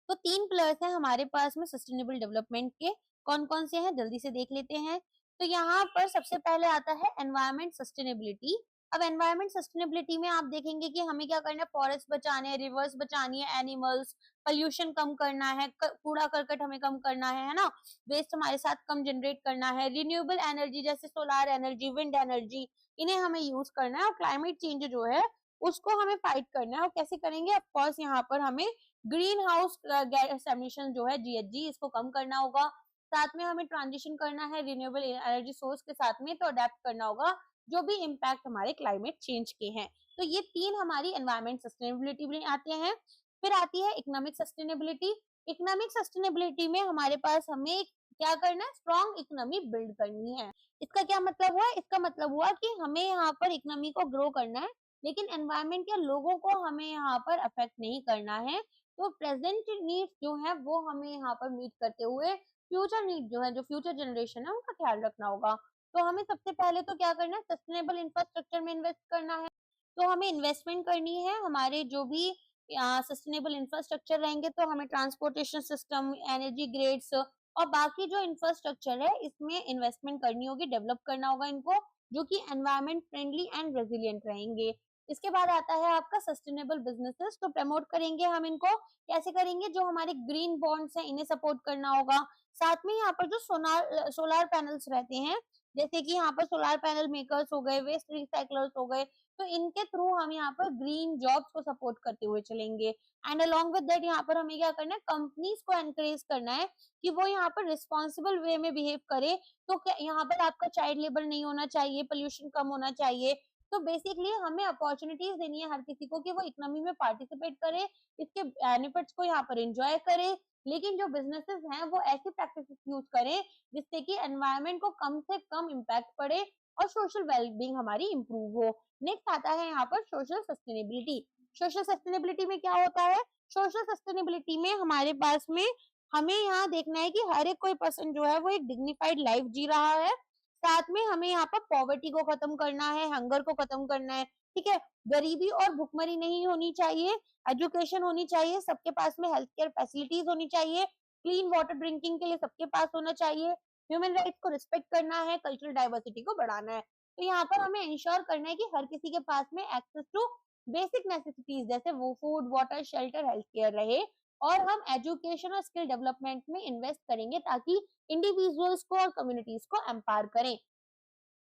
तो 3 पिलर्स हैं हमारे पास में सस्टेनेबल डेवलपमेंट के, कौन-कौन से हैं जल्दी से देख लेते हैं। तो यहाँ पर सबसे पहले आता है एनवायरनमेंट सस्टेनेबिलिटी। अब एनवायरनमेंट सस्टेनेबिलिटी में आप देखेंगे कि हमें क्या करना है, फॉरेस्ट बचाने हैं, रिवर्स बचानी है, एनिमल्स, पोल्यूशन कम करना है, कूड़ा-करकट हमें कम करना है ना? वेस्ट हमारे साथ कम जनरेट करना है, रिन्यूएबल एनर्जी जैसे सोलर एनर्जी, विंड एनर्जी, इन्हें हमें यूज़ करना है और क्लाइमेट चेंज जो है उसको हमें फाइट करना है। और कैसे करेंगे? ऑफ कोर्स यहाँ पर हमें ग्रीन हाउस गैस एमिशन जो है जीएचजी, इसको कम करना होगा। साथ में हमें ट्रांजिशन करना है रिन्यूएबल एनर्जी सोर्स के साथ में, तो अडेप्ट करना होगा जो भी इम्पैक्ट हमारे क्लाइमेट चेंज के हैं। तो ये 3 हमारी एनवायरनमेंट सस्टेनेबिलिटी में आते हैं। फिर आती है इकोनॉमिक सस्टेनेबिलिटी। इकोनॉमिक सस्टेनेबिलिटी में हमारे पास हमें क्या करना है, स्ट्रॉन्ग इकोनॉमी बिल्ड करनी है। इसका क्या मतलब हुआ? इसका मतलब हुआ कि हमें यहाँ पर इकोनॉमी को ग्रो करना है, लेकिन एनवायरनमेंट या लोगों को हमें यहाँ पर अफेक्ट नहीं करना है। तो प्रेजेंट नीड्स जो है वो हमें यहाँ पर मीट करते हुए फ्यूचर नीड जो है, जो फ्यूचर जनरेशन है उनका ख्याल रखना होगा। तो हमें सबसे पहले तो क्या करना है, सस्टेनेबल इंफ्रास्ट्रक्चर में इन्वेस्ट करना है। तो हमें इन्वेस्टमेंट करनी है हमारे जो भी सस्टेनेबल इंफ्रास्ट्रक्चर रहेंगे, तो हमें ट्रांसपोर्टेशन सिस्टम, एनर्जी ग्रिड्स और बाकी जो इंफ्रास्ट्रक्चर है इसमें इन्वेस्टमेंट करनी होगी, डेवलप करना होगा इनको, जो कि एनवायरनमेंट फ्रेंडली एंड रेजिलिएंट रहेंगे। इसके बाद आता है आपका सस्टेनेबल बिजनेसेस। तो प्रमोट करेंगे हम इनको, कैसे करेंगे? जो हमारे ग्रीन बॉन्ड्स हैं इन्हें सपोर्ट करना होगा। साथ में यहाँ पर जो सोलार पैनल्स रहते हैं, जैसे कि यहाँ पर सोलार पैनल मेकर्स हो गए, वेस्ट रिसाइकलर्स हो गए, तो इनके थ्रू हम यहाँ पर ग्रीन जॉब्स को सपोर्ट करते हुए चलेंगे। एंड अलोंग विद दैट यहाँ पर हमें क्या करना है, कंपनीज को एनकरेज करना है कि वो यहाँ पर रिस्पॉन्सिबल वे में बिहेव करे। तो क्या यहाँ पर आपका चाइल्ड लेबर नहीं होना चाहिए, पोल्यूशन कम होना चाहिए। तो बेसिकली हमें अपॉर्चुनिटीज देनी है हर किसी को कि वो इकोनॉमी में पार्टिसिपेट करे, इसके बेनिफिट्स को यहाँ पर एंजॉय करे। लेकिन जो बिजनेसेस हैं वो ऐसी प्रैक्टिसेस यूज करें जिससे कि एनवायरनमेंट को कम से कम इम्पैक्ट पड़े और सोशल वेलबींग हमारी इंप्रूव हो। नेक्स्ट आता है यहाँ पर सोशल सस्टेनेबिलिटी। सोशल सस्टेनेबिलिटी में क्या होता है? सोशल सस्टेनेबिलिटी में हमारे पास में हमें यहाँ देखना है कि हर एक कोई पर्सन जो है वो एक डिग्निफाइड लाइफ जी रहा है। साथ में हमें यहाँ पर पॉवर्टी को खत्म करना है, हंगर को खत्म करना है, ठीक है? गरीबी और भुखमरी नहीं होनी चाहिए, एजुकेशन होनी चाहिए, सबके पास में हेल्थ केयर फैसिलिटीज होनी चाहिए, क्लीन वाटर ड्रिंकिंग के लिए सबके पास होना चाहिए, ह्यूमन राइट्स को रिस्पेक्ट करना है, कल्चरल डाइवर्सिटी को बढ़ाना है। तो यहाँ पर हमें इंश्योर करना है कि हर किसी के पास में एक्सेस टू बेसिक नेसेसिटीज जैसे वो food, water, shelter, health care रहे। और हम एजुकेशन और स्किल डेवलपमेंट में इन्वेस्ट करेंगे ताकि इंडिविजुअल्स को और कम्युनिटीज को एम्पावर करें।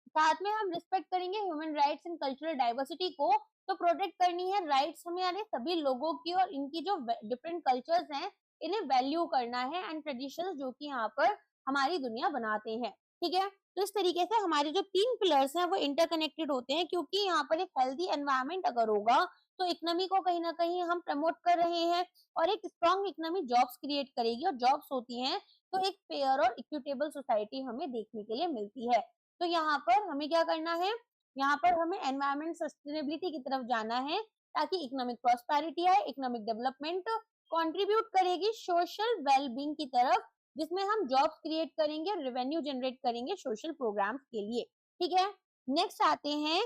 साथ में हम रिस्पेक्ट करेंगे human rights and cultural diversity को। तो प्रोटेक्ट करनी है राइट्स हमें, यानी सभी लोगों की, और इनकी जो डिफरेंट कल्चर्स हैं इन्हें वैल्यू करना है एंड ट्रेडिशंस जो कि यहाँ पर हमारी दुनिया बनाते हैं, ठीक है? तो इस तरीके से हमारे जो 3 पिलर्स हैं वो इंटरकनेक्टेड होते हैं, क्योंकि यहाँ पर एक हेल्दी एनवायरनमेंट अगर होगा तो इकोनॉमी को कहीं ना कहीं हम प्रमोट कर रहे हैं, और एक स्ट्रॉन्ग इकोनॉमी जॉब्स क्रिएट करेगी, और जॉब्स होती हैं तो एक फेयर और इक्विटेबल सोसाइटी हमें देखने के लिए मिलती है। तो यहाँ पर हमें क्या करना है, यहाँ पर हमें एनवायरमेंट सस्टेनेबिलिटी की तरफ जाना है ताकि इकोनॉमिक प्रॉस्पेरिटी आए, इकोनॉमिक डेवलपमेंट कंट्रीब्यूट करेगी सोशल वेलबींग की तरफ, जिसमें हम जॉब्स क्रिएट करेंगे, रेवेन्यू जनरेट करेंगे सोशल प्रोग्राम्स के लिए, ठीक है? नेक्स्ट आते हैं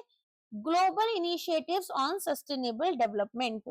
global initiatives on sustainable development.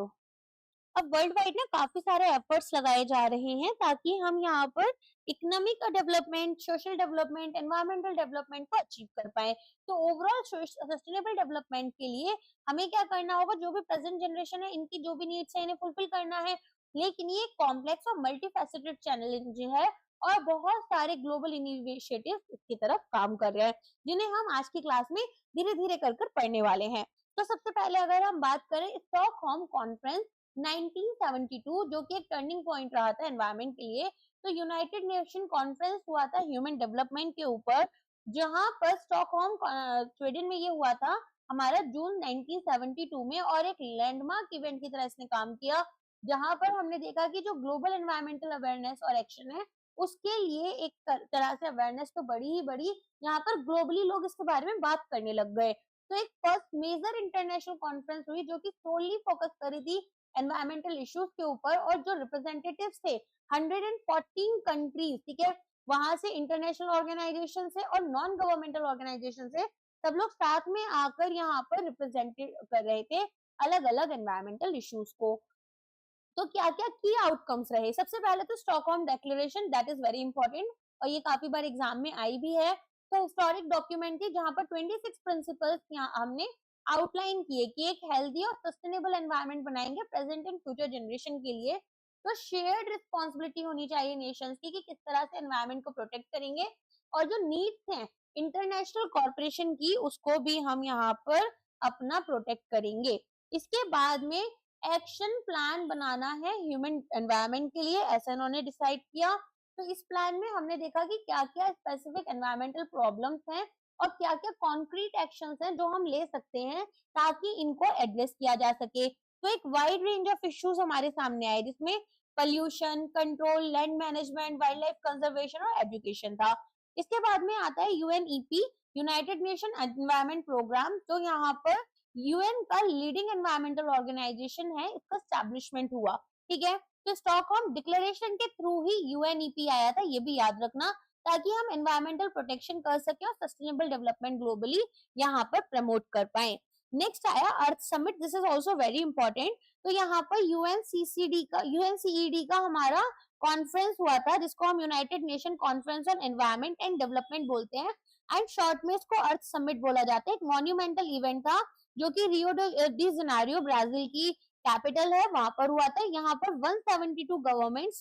अब वर्ल्ड वाइड ना काफी सारे एफर्ट्स लगाए जा रहे हैं ताकि हम यहाँ पर economic development, social development, environmental development को अचीव कर पाए। तो ओवरऑल सस्टेनेबल डेवलपमेंट के लिए हमें क्या करना होगा, जो भी प्रेजेंट जनरेशन है इनकी जो भी नीड्स है इन्हें फुलफिल करना है। लेकिन ये कॉम्प्लेक्स और मल्टीफैसेटेड चैलेंज है, और बहुत सारे ग्लोबल इनिशिएटिव्स इसकी तरफ काम कर रहे हैं, जिन्हें हम आज की क्लास में धीरे धीरे कर पढ़ने वाले हैं। तो सबसे पहले अगर हम बात करें स्टॉकहोम कॉन्फ्रेंस 1972, जो कि एक टर्निंग पॉइंट रहा था एनवायरनमेंट के लिए। तो यूनाइटेड नेशन कॉन्फ्रेंस हुआ था ह्यूमन डेवलपमेंट के ऊपर, जहां पर स्टॉकहोम स्वीडन में ये हुआ था हमारा जून 1972 में, और एक लैंडमार्क इवेंट की तरह इसने काम किया, जहां पर हमने देखा कि जो ग्लोबल एनवायरमेंटल अवेयरनेस और एक्शन है उसके लिए एक तरह से अवेयरनेस तो बड़ी ही बड़ी, यहाँ पर ग्लोबली लोग इसके बारे में बात करने लग गए। तो एक फर्स्ट मेजर इंटरनेशनल कॉन्फ्रेंस हुई जो कि सोली फोकस करी थी एनवायरमेंटल इश्यूज के ऊपर, और जो रिप्रेजेंटेटिव्स थे 114 कंट्रीज, ठीक है, वहां से इंटरनेशनल ऑर्गेनाइजेशन से और नॉन गवर्नमेंटल ऑर्गेनाइजेशन से सब लोग साथ में आकर यहाँ पर रिप्रेजेंट कर रहे थे अलग अलग एनवायरमेंटल इश्यूज को। तो क्या क्या की आउटकम्स रहे? सबसे पहले तो Stockholm declaration, that is very important और ये काफी बार एग्जाम में आई भी है। तो हिस्टोरिक डॉक्यूमेंट थी जहां पर 26 प्रिंसिपल्स हमने आउटलाइन किए कि एक हेल्दी और सस्टेनेबल एनवायरनमेंट बनाएंगे प्रेजेंट एंड फ्यूचर जनरेशन के लिए। तो शेयर्ड रिस्पॉन्सिबिलिटी होनी चाहिए नेशंस की कि किस तरह से एनवायरनमेंट को प्रोटेक्ट करेंगे, और जो नीड्स हैं इंटरनेशनल कॉर्पोरेशन की उसको भी हम यहाँ पर अपना प्रोटेक्ट करेंगे। इसके बाद में एक्शन प्लान बनाना है ह्यूमन एनवायरनमेंट के लिए, ऐसा इन्होंने डिसाइड किया। तो इस प्लान में हमने देखा कि क्या क्या स्पेसिफिक एनवायरमेंटल प्रॉब्लम्स हैं और क्या क्या कॉन्क्रीट एक्शंस हैं जो हम ले सकते हैं ताकि इनको एड्रेस किया जा सके। तो एक वाइड रेंज ऑफ इश्यूज हमारे सामने आए जिसमें pollution control, land management, wild life conservation और एजुकेशन था। इसके बाद में आता है UNEP, United Nation Environment Programme. तो यहाँ पर यूएन का लीडिंग एनवायरमेंटल ऑर्गेनाइजेशन है, इसका स्टैब्लिशमेंट हुआ। ठीक है, तो स्टॉकहोम डिक्लेरेशन के थ्रू ही यूएनईपी आया था, ये भी याद रखना, ताकि हम एनवायरमेंटल प्रोटेक्शन कर सकें और सस्टेनेबल डेवलपमेंट ग्लोबली यहाँ पर प्रमोट कर पाए। नेक्स्ट आया Earth Summit, this is also very important. तो यहाँ पर यूएनसीईडी का हमारा कॉन्फ्रेंस हुआ था जिसको हम United nation conference on environment and development बोलते हैं, एंड शॉर्ट में इसको अर्थ समिट बोला जाता है। एक मॉन्यूमेंटल इवेंट था जो कि रियो डी जेनेरियो ब्राजील की कैपिटल है वहां पर हुआ था। यहाँ पर 172 गवर्नमेंट्स,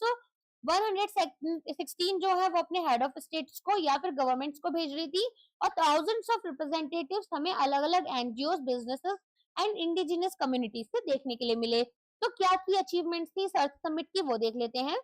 116 जो है वो अपने हेड ऑफ स्टेट्स को या फिर गवर्नमेंट्स को भेज रही थी, और थाउजेंड्स ऑफ रिप्रेजेंटेटिव्स हमें अलग अलग NGO, businesses and indigenous communities से देखने के लिए मिले। तो क्या की अचीवमेंट्स थी इस अर्थ समिट की वो देख लेते हैं।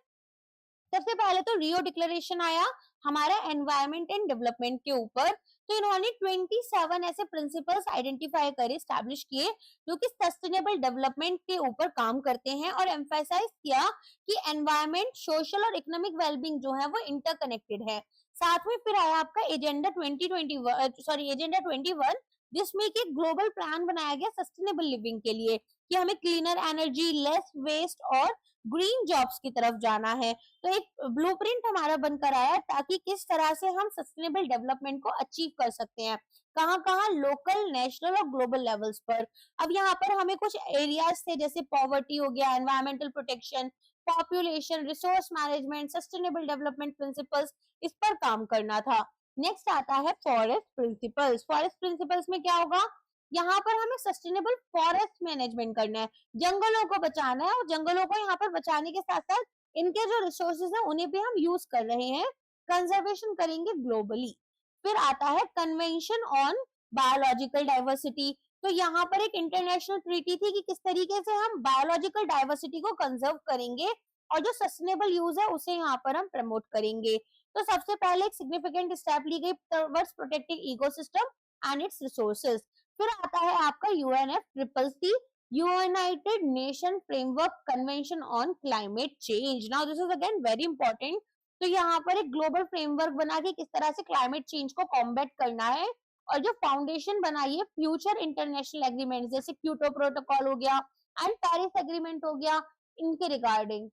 सबसे पहले तो रियो डिक्लेरेशन आया हमारा एनवायरमेंट एंड डेवलपमेंट के ऊपर। तो इन्होंने 27 ऐसे प्रिंसिपल्स आइडेंटिफाई करे, स्टैब्लिश किए जो कि सस्टेनेबल डेवलपमेंट के ऊपर काम करते हैं, और एम्फेसाइज किया कि एनवायरमेंट, सोशल और इकोनॉमिक वेलबींग जो है वो इंटरकनेक्टेड है। साथ में फिर आया आपका एजेंडा 21, जिसमें कि ग्लोबल प्लान बनाया गया सस्टेनेबल लिविंग के लिए कि हमें क्लीनर एनर्जी, लेस वेस्ट और ग्रीन जॉब्स की तरफ जाना है। तो एक ब्लूप्रिंट हमारा बनकर आया ताकि किस तरह से हम सस्टेनेबल डेवलपमेंट को अचीव कर सकते हैं, कहाँ कहाँ, लोकल, नेशनल और ग्लोबल लेवल्स पर। अब यहाँ पर हमें कुछ एरियाज थे जैसे पॉवर्टी हो गया, environmental protection, population, resource management, sustainable development principles, इस पर काम करना था। नेक्स्ट आता है फॉरेस्ट प्रिंसिपल्स। फॉरेस्ट प्रिंसिपल्स में क्या होगा, यहाँ पर हमें सस्टेनेबल फॉरेस्ट मैनेजमेंट करना है, जंगलों को बचाना है, और जंगलों को यहाँ पर बचाने के साथ साथ इनके जो रिसोर्सेज हैं उन्हें भी हम यूज कर रहे हैं, कंजर्वेशन करेंगे ग्लोबली। फिर आता है कन्वेंशन ऑन बायोलॉजिकल डाइवर्सिटी। तो यहाँ पर एक इंटरनेशनल ट्रीटी थी कि किस तरीके से हम बायोलॉजिकल डाइवर्सिटी को कंजर्व करेंगे और जो सस्टेनेबल यूज है उसे यहाँ पर हम प्रमोट करेंगे। तो सबसे पहले एक सिग्निफिकेंट स्टेप ली गई towards protecting ecosystem and it's resources. फिर आता है आपका UNFCCC, United nation framework convention on climate change. Now this is again very important. तो यहाँ पर एक ग्लोबल फ्रेमवर्क बना के किस तरह से क्लाइमेट चेंज को कॉम्बैट करना है, और जो फाउंडेशन बनाई है फ्यूचर इंटरनेशनल एग्रीमेंट जैसे क्योटो प्रोटोकॉल हो गया एंड पेरिस एग्रीमेंट हो गया, इनके रिगार्डिंग।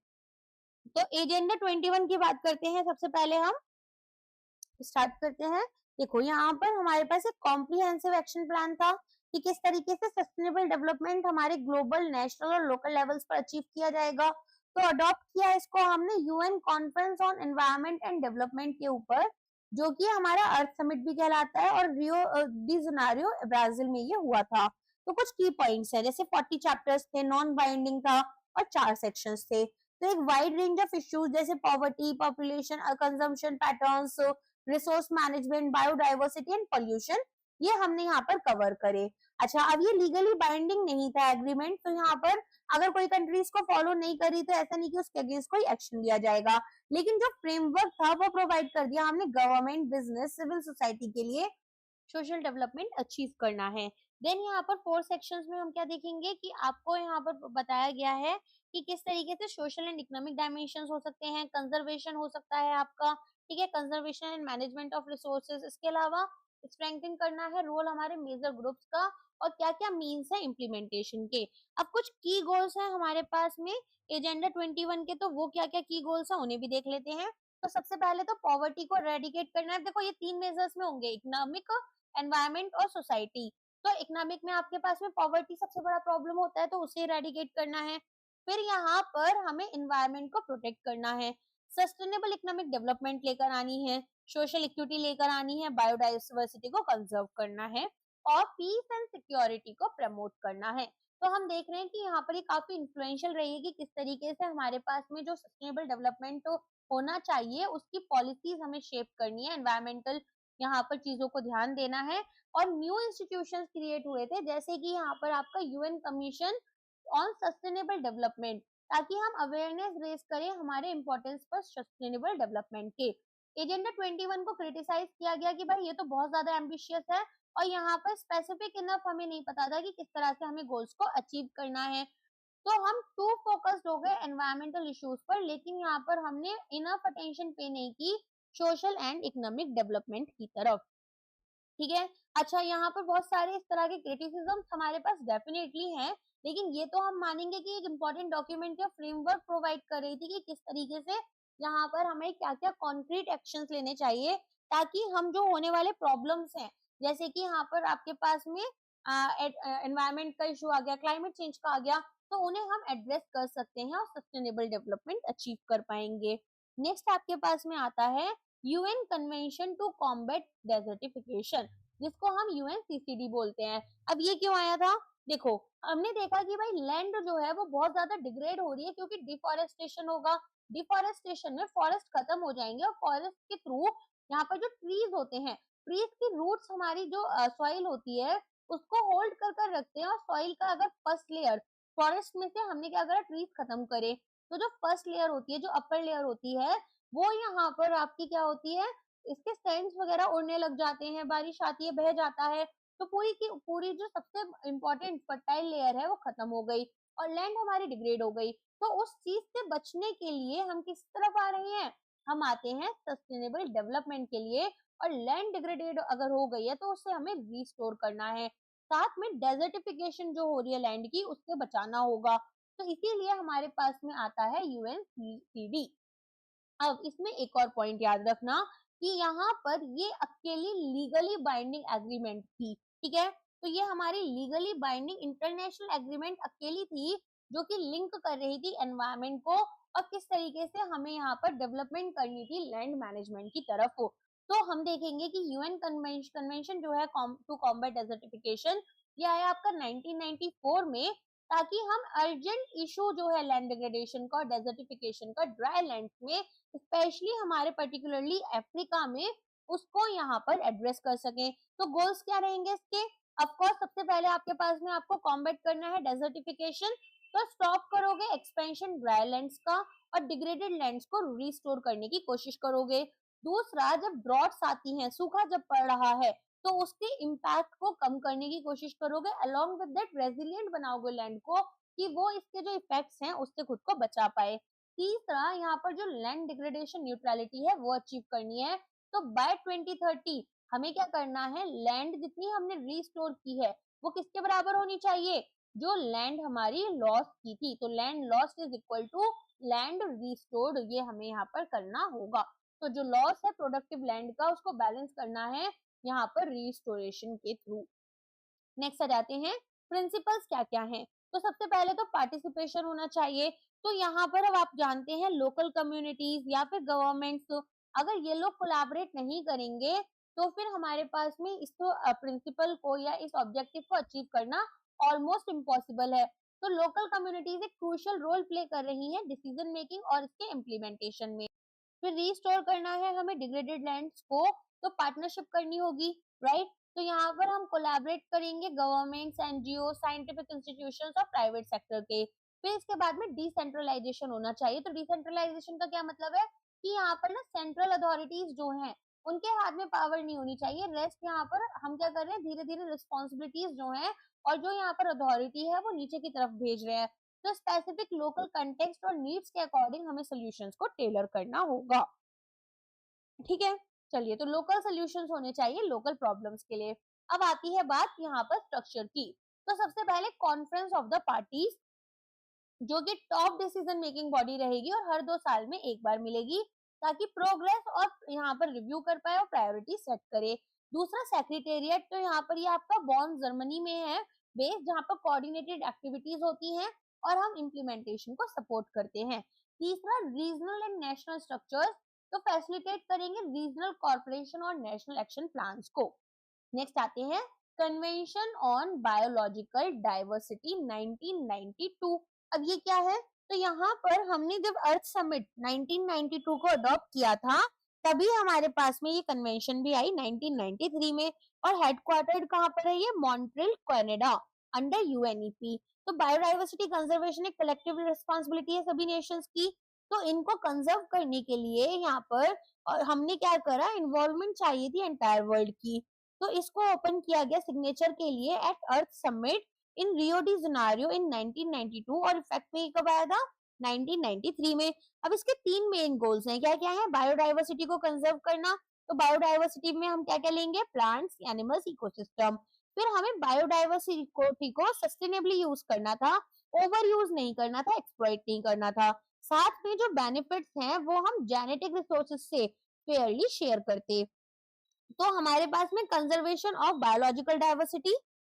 तो एजेंडा 21 की बात करते हैं, सबसे पहले हम स्टार्ट करते हैं। देखो यहाँ पर हमारे पास एक कॉम्प्रिहेंसिव एक्शन प्लान था कि किस तरीके से सस्टेनेबल डेवलपमेंट हमारे ग्लोबल, नेशनल और लोकल लेवल्स पर अचीव किया जाएगा। तो अडॉप्ट किया इसको हमने UN conference on environment and development के ऊपर, जो कि हमारा अर्थ समिट भी कहलाता है, और रियो डी जेनेरियो ब्राजील में ये हुआ था। तो कुछ की पॉइंट्स है जैसे 40 चैप्टर्स थे, नॉन बाइंडिंग था और 4 सेक्शंस थे। तो एक वाइड रेंज ऑफ इश्यूज जैसे poverty, population, consumption patterns, resource management, biodiversity and pollution, ये हमने यहाँ पर कवर करे। अच्छा, अब ये लीगली बाइंडिंग नहीं था एग्रीमेंट, तो यहाँ पर अगर कोई कंट्री इसको फॉलो नहीं करी तो ऐसा नहीं कि उसके अगेंस्ट कोई एक्शन लिया जाएगा, लेकिन जो फ्रेमवर्क था वो प्रोवाइड कर दिया हमने गवर्नमेंट, बिजनेस, सिविल सोसाइटी के लिए सोशल डेवलपमेंट अचीव करना है। देन यहाँ पर 4 सेक्शंस में हम क्या देखेंगे कि आपको यहाँ पर बताया गया है कि किस तरीके से सोशल एंड इकोनॉमिक डायमेंशंस हो सकते हैं, कंजर्वेशन हो सकता है आपका, ठीक है, conservation and management of resources. इसके अलावा स्ट्रेंथन करना है रोल हमारे मेजर ग्रुप्स का, और क्या क्या मीन्स है इम्प्लीमेंटेशन के। अब कुछ की गोल्स हैं हमारे पास में एजेंडा 21 के, तो वो क्या क्या की गोल्स हैं उन्हें भी देख लेते हैं। तो सबसे पहले तो पॉवर्टी को रेडिकेट करना है। देखो ये 3 मेजर्स में होंगे, इकोनॉमिक, एनवायरमेंट और सोसाइटी। तो इकोनॉमिक में आपके पास में पॉवर्टी सबसे बड़ा प्रॉब्लम होता है, तो उसे रेडिकेट करना है। फिर यहाँ पर हमें एनवायरनमेंट को प्रोटेक्ट करना है, सस्टेनेबल इकोनॉमिक डेवलपमेंट लेकर आनी है, सोशल इक्विटी लेकर आनी है, बायोडाइवर्सिटी को कंजर्व करना है और पीस एंड सिक्योरिटी को प्रमोट करना है। तो हम देख रहे हैं कि यहाँ पर ये काफी इन्फ्लुएंशियल रही है कि किस तरीके से हमारे पास में जो सस्टेनेबल डेवलपमेंट होना चाहिए उसकी पॉलिसीज हमें शेप करनी है, एनवायरमेंटल यहाँ पर चीजों को ध्यान देना है। और न्यू इंस्टीट्यूशंस क्रिएट हुए थे जैसे कि यहाँ पर आपका UN commission on sustainable development, ताकि हम अवेयरनेस रेज करें हमारे इम्पोर्टेंस पर सस्टेनेबल डेवलपमेंट के। एजेंडा 21 को क्रिटिसाइज किया गया कि भाई ये तो बहुत ज्यादा एम्बिशियस है और यहाँ पर स्पेसिफिक इनफ हमें नहीं पता था कि किस तरह से हमें गोल्स को अचीव करना है। तो हम टू फोकस्ड हो गए एनवायरमेंटल इश्यूज पर, लेकिन यहाँ पर हमने इनफ अटेंशन पे नहीं की सोशल एंड इकोनॉमिक डेवलपमेंट की तरफ। ठीक है, अच्छा यहाँ पर बहुत सारे इस तरह के क्रिटिसिज्म हमारे पास डेफिनेटली हैं, लेकिन ये तो हम मानेंगे कि एक इम्पोर्टेंट डॉक्यूमेंट या फ्रेमवर्क प्रोवाइड कर रही थी कि किस तरीके से यहाँ पर हमें क्या क्या कॉन्क्रीट एक्शंस लेने चाहिए ताकि हम जो होने वाले प्रॉब्लम्स हैं, जैसे कि यहाँ पर आपके पास में एनवायरमेंट का इशू आ गया, क्लाइमेट चेंज का आ गया, तो उन्हें हम एड्रेस कर सकते हैं और सस्टेनेबल डेवलपमेंट अचीव कर पाएंगे। नेक्स्ट आपके पास में आता है UN convention to combat desertification, जिसको हम यूएनसीसीडी बोलते हैं। अब ये क्यों आया था? देखो, हमने देखा कि भाई लैंड जो है वो बहुत ज्यादा डिग्रेड हो रही है क्योंकि डिफॉरेस्टेशन होगा। डिफॉरेस्टेशन में फॉरेस्ट खत्म हो जाएंगे और फॉरेस्ट के थ्रू यहाँ पर जो ट्रीज होते हैं, ट्रीज की रूट्स हमारी जो सॉइल होती है उसको होल्ड कर रखते हैं। और सॉइल का अगर फर्स्ट लेयर फॉरेस्ट में से हमने क्या करा, ट्रीज खत्म करे, तो जो फर्स्ट लेयर होती है, जो अपर लेयर होती है, वो यहाँ पर आपकी क्या होती है, इसके स्टेम्स वगैरह उड़ने लग जाते हैं, बारिश आती है, बह जाता है, तो पूरी की पूरी जो सबसे इम्पोर्टेंट फर्टाइल लेयर है वो खत्म हो गई और लैंड हमारी डिग्रेड हो गई। तो उस चीज से बचने के लिए हम किस तरफ आ रहे हैं, हम आते हैं सस्टेनेबल डेवलपमेंट के लिए। और लैंड डिग्रेडेड अगर हो गई है तो उसे हमें रिस्टोर करना है, साथ में डेजर्टिफिकेशन जो हो रही है लैंड की उससे बचाना होगा। तो इसीलिए हमारे पास में आता है यूएनसीसीडी। अब इसमें एक और पॉइंट याद रखना कि यहाँ पर ये अकेली लीगली बाइंडिंग एग्रीमेंट थी, ठीक है, तो ये हमारी लीगली बाइंडिंग इंटरनेशनल एग्रीमेंट अकेली थी जो कि लिंक कर रही थी एनवायरमेंट को और किस तरीके से हमें यहाँ पर डेवलपमेंट करनी थी लैंड मैनेजमेंट की तरफ को। तो हम देखेंगे कि यूएन कन्वेंशन जो है टू कॉम्बैट डेजर्टिफिकेशन, ये आया आपका 1994 में, ताकि हम अर्जेंट इशू जो है लैंड डिग्रेडेशन का और डेजर्टिफिकेशन का ड्राई लैंड में, स्पेशली हमारे पर्टिकुलरली अफ्रीका में, उसको यहाँ पर एड्रेस कर सके। तो गोल्स क्या रहेंगे इसके? ऑफ कोर्स सबसे पहले आपके पास में आपको कॉम्बैट करना है डेजर्टिफिकेशन, तो स्टॉप करोगे एक्सपेंशन ड्राई लैंड्स का और डिग्रेडेड लैंड्स को रिस्टोर करने की कोशिश करोगे। दूसरा, जब ड्रॉट्स आती हैं, सूखा जब पड़ रहा है, तो उसके इम्पैक्ट को कम करने की कोशिश करोगे, अलोंग विद दैट रेजिलिएंट बनाओगे लैंड को कि वो इसके जो इफेक्ट्स हैं उससे खुद को बचा पाए। तीसरा, यहाँ पर जो लैंड डिग्रेडेशन न्यूट्रलिटी है वो अचीव करनी है। तो बाय 2030 हमें क्या करना है, लैंड जितनी हमने रिस्टोर की है वो किसके बराबर होनी चाहिए, जो लैंड हमारी लॉस की थी। तो land loss is equal to land restored, ये हमें यहाँ पर करना होगा। तो जो लॉस है प्रोडक्टिव लैंड का उसको बैलेंस करना है यहाँ पर रिस्टोरेशन के थ्रू। नेक्स्ट आ जाते हैं प्रिंसिपल्स क्या क्या हैं। तो सबसे पहले तो पार्टिसिपेशन होना चाहिए। तो यहाँ पर अब आप जानते हैं लोकल कम्युनिटीज या फिर गवर्नमेंट्स, अगर ये लोग कोलैबोरेट नहीं करेंगे तो फिर हमारे पास में इस प्रिंसिपल को या इस ऑब्जेक्टिव को अचीव करना ऑलमोस्ट इम्पॉसिबल है। तो लोकल कम्युनिटीज एक क्रूशियल रोल प्ले कर रही है डिसीजन मेकिंग और इसके इम्प्लीमेंटेशन में। फिर रिस्टोर करना है हमें डिग्रेडेड लैंड्स को, तो पार्टनरशिप करनी होगी, राइट। तो यहाँ पर हम कोलैबोरेट करेंगे गवर्नमेंट्स, एनजीओ, साइंटिफिक इंस्टीट्यूशंस और प्राइवेट सेक्टर के। फिर इसके बाद में डिसेंट्रलाइजेशन होना चाहिए। तो डिसेंट्रलाइजेशन का क्या मतलब है कि यहाँ पर ना सेंट्रल अथॉरिटीज जो हैं उनके हाथ में पावर नहीं होनी चाहिए, रेस्ट यहाँ पर हम क्या कर रहे हैं, धीरे धीरे रिस्पॉन्सिबिलिटीज जो है और जो यहाँ पर अथॉरिटी है वो नीचे की तरफ भेज रहे हैं। तो स्पेसिफिक लोकल कंटेक्स्ट और नीड्स के अकॉर्डिंग हमें सॉल्यूशंस को टेलर करना होगा, ठीक है। चलिए, तो लोकल सॉल्यूशंस होने चाहिए लोकल प्रॉब्लम्स के लिए। अब आती है बात यहाँ पर स्ट्रक्चर की। तो सबसे पहले कॉन्फ्रेंस ऑफ द पार्टीज, जो कि टॉप डिसीजन मेकिंग बॉडी रहेगी और हर 2 साल में एक बार मिलेगी, ताकि प्रोग्रेस और यहाँ पर रिव्यू कर पाए और प्रायोरिटी सेट करे। दूसरा सेक्रेटेरिएट, तो यहाँ पर ये आपका बॉन जर्मनी में है बेस, जहाँ पर कोऑर्डिनेटेड एक्टिविटीज होती हैं और हम इम्प्लीमेंटेशन को सपोर्ट करते हैं। तीसरा, रीजनल एंड नेशनल स्ट्रक्चर्स, तो फैसिलिटेट करेंगे रीजनल कॉर्पोरेशन और नेशनल एक्शन प्लान्स को। नेक्स्ट आते हैं कन्वेंशन ऑन बायोलॉजिकल डाइवर्सिटी 1992। अब ये क्या है? तो यहाँ पर हमने जब अर्थ समिट 1992 को अडॉप्ट किया था, तभी हमारे पास में ये कन्वेंशन भी आई 1993 में, और हेडक्वार्टर्ड कहाँ पर है ये? Montreal, Canada, under UNEP. तो बायोडाइवर्सिटी कंजर्वेशन एक कलेक्टिव रिस्पॉन्सिबिलिटी है सभी नेशंस की, तो इनको कंजर्व करने के लिए यहाँ पर और हमने क्या करा, इन्वॉल्वमेंट चाहिए थी एंटायर वर्ल्ड की, तो इसको ओपन किया गया सिग्नेचर के लिए at Earth Summit in Rio de Janeiro in 1992, और इफेक्ट में कब आया था? 1993 में। अब इसके तीन मेन गोल्स हैं, क्या क्या है? बायोडाइवर्सिटी को कंजर्व करना, तो बायोडाइवर्सिटी में हम क्या क्या लेंगे? Plants, animals, ecosystem. फिर हमें बायोडाइवर्सिटी को सस्टेनेबली यूज करना था, ओवर यूज नहीं करना था, एक्सप्लॉइट नहीं करना था। साथ में जो बेनिफिट्स हैं वो हम जेनेटिक रिसोर्सेज से फेयरली शेयर करते। तो हमारे पास में कंजर्वेशन ऑफ बायोलॉजिकल डाइवर्सिटी,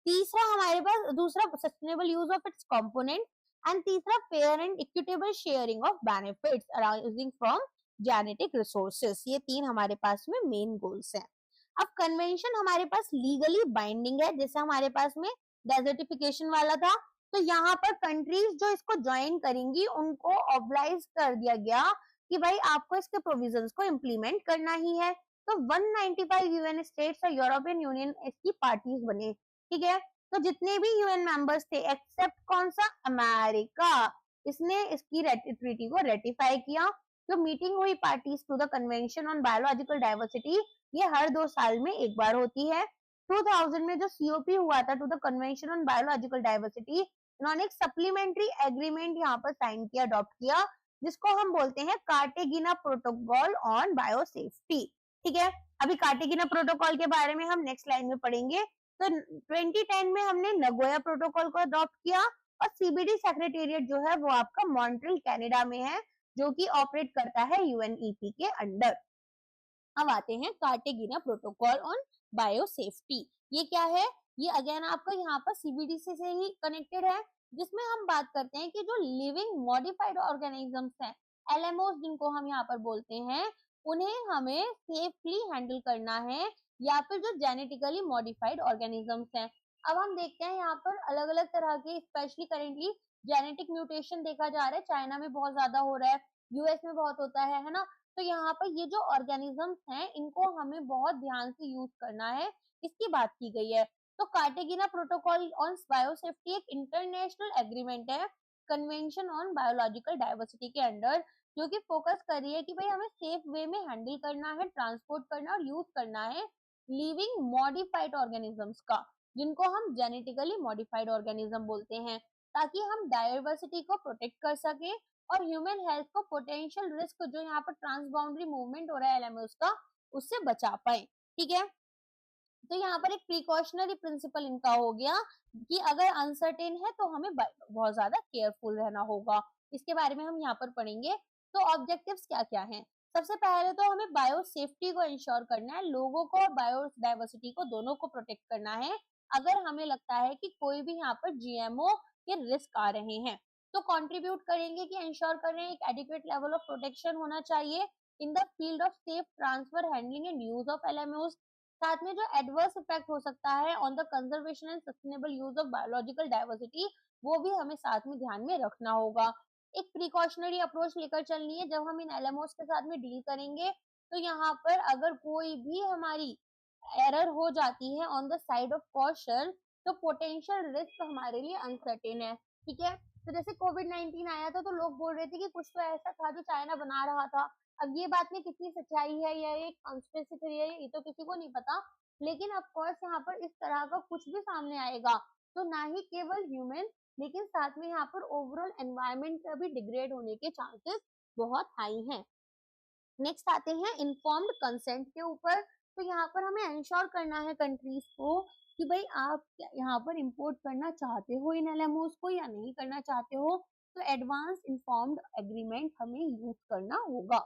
तीसरा हमारे पास दूसरा sustainable use of its component, and तीसरा fair and equitable sharing of benefits arising from genetic resources. ये तीन हमारे पास में मेन गोल्स हैं। अब कन्वेंशन हमारे पास लीगली बाइंडिंग है, जैसे हमारे पास में डेजर्टिफिकेशन वाला था, तो यहाँ पर कंट्रीज जो इसको ज्वाइन करेंगी उनको ऑब्लाइज कर दिया गया कि भाई आपको इसके प्रोविजंस को इम्प्लीमेंट करना ही है। तो 195 यूएन स्टेट्स और यूरोपियन यूनियन इसकी पार्टीज बने, ठीक है। तो जितने भी यूएन मेंबर्स थे एक्सेप्ट कौन सा? अमेरिका, इसने इसकी ट्रीटी को रेटिफाई किया। जो मीटिंग हुई parties to the convention on biological diversity, ये हर 2 साल में एक बार होती है। 2000 में जो सीओपी हुआ था to the convention on biological diversity, इन्होंने एक सप्लीमेंट्री एग्रीमेंट यहाँ पर साइन किया, अडॉप्ट किया, जिसको हम बोलते हैं कार्टेगिना प्रोटोकॉल ऑन बायोसेफ्टी, ठीक है। अभी कार्टेगिना प्रोटोकॉल के बारे में हम नेक्स्ट लाइन में पढ़ेंगे। तो 2010 में हमने नगोया प्रोटोकॉल को अडॉप्ट किया, और सीबीडी सेक्रेटेरिएट जो है वो आपका मॉन्ट्रियल कनाडा में है, जो कि ऑपरेट करता है यूएनईपी के अंडर। अब आते हैं कार्टेगिना प्रोटोकॉल ऑन बायोसेफ्टी। ये क्या है? ये अगेन आपका यहाँ पर सीबीडी से ही कनेक्टेड है, जिसमें हम बात करते हैं कि जो लिविंग मॉडिफाइड ऑर्गेनिजम्स हैं, एलएमओस जिनको हम यहाँ पर बोलते हैं, उन्हें हमें सेफली हैंडल करना है, या फिर जो जेनेटिकली मॉडिफाइड ऑर्गेनिजम्स हैं। अब हम देखते हैं यहाँ पर अलग अलग तरह के, स्पेशली करेंटली जेनेटिक म्यूटेशन देखा जा रहा है, चाइना में बहुत ज्यादा हो रहा है, यूएस में बहुत होता है ना। तो यहाँ पर ये जो ऑर्गेनिजम्स हैं इनको हमें बहुत ध्यान से यूज करना है, इसकी बात की गई है। तो कार्टेगिना प्रोटोकॉल ऑन बायोसेफ्टी एक इंटरनेशनल एग्रीमेंट है कन्वेंशन ऑन बायोलॉजिकल डाइवर्सिटी के अंडर, जो कि फोकस कर रही है कि भाई हमें सेफ वे में हैंडल करना है, ट्रांसपोर्ट करना और यूज करना है लिविंग मॉडिफाइड ऑर्गेनिजम्स का, जिनको हम जेनेटिकली मॉडिफाइड ऑर्गेनिज्म बोलते हैं, ताकि हम डाइवर्सिटी को प्रोटेक्ट कर सके और ह्यूमन हेल्थ को पोटेंशियल रिस्क जो यहाँ पर ट्रांसबाउंड्री मूवमेंट हो रहा है एलएमओस का, उससे बचा पाए, ठीक है। तो यहाँ पर एक प्रिकॉशनरी प्रिंसिपल इनका हो गया कि अगर अनसर्टेन है तो हमें बहुत ज्यादा केयरफुल रहना होगा। इसके बारे में हम यहाँ पर पढ़ेंगे। तो ऑब्जेक्टिव्स क्या क्या हैं? सबसे पहले तो हमें बायो सेफ्टी को इंश्योर करना है, लोगों को और बायोडाइवर्सिटी को दोनों को प्रोटेक्ट करना है, अगर हमें लगता है कि कोई भी यहाँ पर जीएमओ के रिस्क आ रहे हैं। तो कंट्रीब्यूट करेंगे कि इंश्योर कर रहे हैं एक एडिक्वेट लेवल ऑफ प्रोटेक्शन होना चाहिए in the field of safe transfer, handling and use of LMOs. साथ में जो एडवर्स इफेक्ट हो सकता है on the conservation and sustainable use of biological diversity, वो भी हमें साथ में ध्यान में रखना होगा। एक प्रिकॉशनरी अप्रोच लेकर चलनी है जब हम इन एलएमओस के साथ में डील करेंगे। तो यहाँ पर अगर कोई भी हमारी एरर हो जाती है on the side of caution, तो पोटेंशियल रिस्क हमारे लिए अनसर्टेन है, ठीक है। तो जैसे कोविड-19 आया था तो लोग बोल रहे थे कि कुछ तो ऐसा था जो चाइना बना रहा था। अब ये बात में कितनी सच्चाई है या एक कॉन्स्पिरेसी थ्योरी है ये तो किसी को नहीं पता, लेकिन ऑफ कोर्स यहाँ पर इस तरह का कुछ भी सामने आएगा तो ना ही केवल ह्यूमन, लेकिन साथ में यहाँ पर ओवरऑल एनवायरनमेंट का भी डिग्रेड होने के चांसेस बहुत हाई हैं। नेक्स्ट आते हैं इन्फॉर्म्ड कंसेंट के ऊपर। तो यहाँ पर हमें इंश्योर करना है कंट्रीज को कि भाई आप यहाँ पर इंपोर्ट करना चाहते हो इन एलएमओस को या नहीं करना चाहते हो, तो एडवांस इन्फॉर्म्ड एग्रीमेंट हमें यूज करना होगा,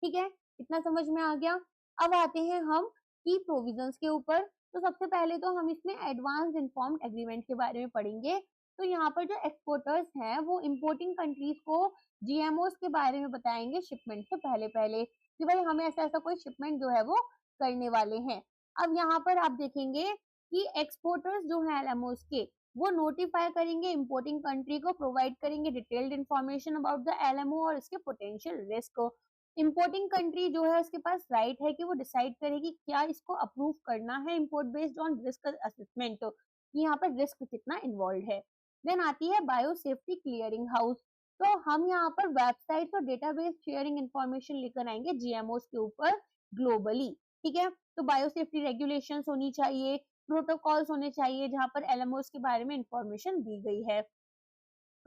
ठीक है। इतना समझ में आ गया। अब आते हैं हम की प्रोविजंस के ऊपर। तो सबसे पहले तो हम इसमें एडवांस इन्फॉर्म्ड एग्रीमेंट के बारे में पढ़ेंगे। तो यहाँ पर जो एक्सपोर्टर्स हैं वो इम्पोर्टिंग कंट्रीज को जीएमओस के बारे में बताएंगे शिपमेंट से पहले पहले कि भाई हमें ऐसा ऐसा कोई शिपमेंट जो है वो करने वाले हैं। अब यहाँ पर आप देखेंगे कि एक्सपोर्टर्स जो हैं एलएमओस के वो नोटिफाई करेंगे इम्पोर्टिंग कंट्री को, प्रोवाइड करेंगे detailed information about the LMO और इसके पोटेंशियल रिस्क। इम्पोर्टिंग कंट्री जो है उसके पास राइट है कि वो डिसाइड करेगी क्या इसको अप्रूव करना है import based on risk assessment, कि यहाँ पर रिस्क कितना इन्वॉल्व है। देन आती है बायो सेफ्टी क्लियरिंग हाउस। तो हम यहाँ पर वेबसाइट और डेटाबेस शेयरिंग इंफॉर्मेशन लेकर आएंगे जीएमओस के ऊपर ग्लोबली, ठीक है। तो बायो सेफ्टी रेगुलेशंस होनी चाहिए, प्रोटोकॉल्स होने चाहिए जहां पर एलएमओस के बारे में इंफॉर्मेशन दी गई है।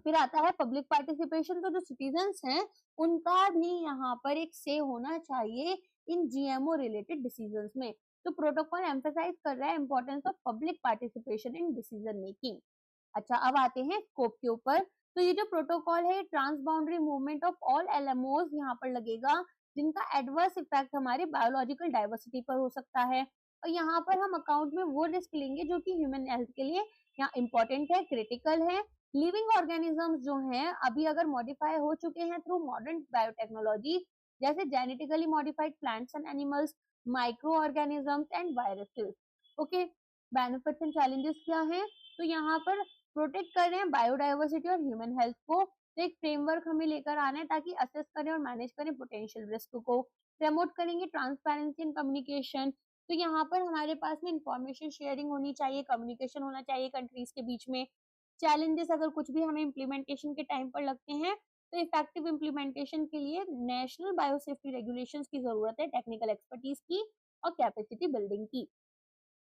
फिर आता है पब्लिक पार्टिसिपेशन। तो जो सिटीजन्स हैं उनका भी यहाँ पर एक से होना चाहिए इन जीएमओ रिलेटेड डिसीजंस में। तो प्रोटोकॉल एम्फेसाइज कर रहा है importance of public participation in decision making. अच्छा, अब आते हैं स्कोप के ऊपर। तो ये जो प्रोटोकॉल है transboundary movement of all LMOs यहाँ पर लगेगा जिनका एडवर्स इफेक्ट हमारे बायोलॉजिकल डाइवर्सिटी पर हो सकता है। और यहाँ पर हम अकाउंट में वो रिस्क लेंगे जो कि ह्यूमन हेल्थ के लिए यहाँ इंपॉर्टेंट है, क्रिटिकल है। लिविंग ऑर्गेनिजम्स जो हैं अभी अगर मॉडिफाई हो चुके हैं थ्रू मॉडर्न बायोटेक्नोलॉजी, जैसे genetically modified plants and animals, micro organisms and viruses. Okay, benefits and challenges क्या हैं? तो यहाँ पर प्रोटेक्ट कर रहे हैं बायोडाइवर्सिटी और ह्यूमन हेल्थ को। तो एक फ्रेमवर्क हमें लेकर आना है ताकि असेस करें और मैनेज करें पोटेंशियल रिस्क को। प्रमोट करेंगे ट्रांसपेरेंसी एंड कम्युनिकेशन। तो यहाँ पर हमारे पास में इंफॉर्मेशन शेयरिंग होनी चाहिए, कम्युनिकेशन होना चाहिए कंट्रीज के बीच में। चैलेंजेस अगर कुछ भी हमें इम्प्लीमेंटेशन के टाइम पर लगते हैं तो इफेक्टिव इम्प्लीमेंटेशन के लिए नेशनल बायोसेफ्टी रेगुलेशंस की जरूरत है, टेक्निकल एक्सपर्टीज की और कैपेसिटी बिल्डिंग की।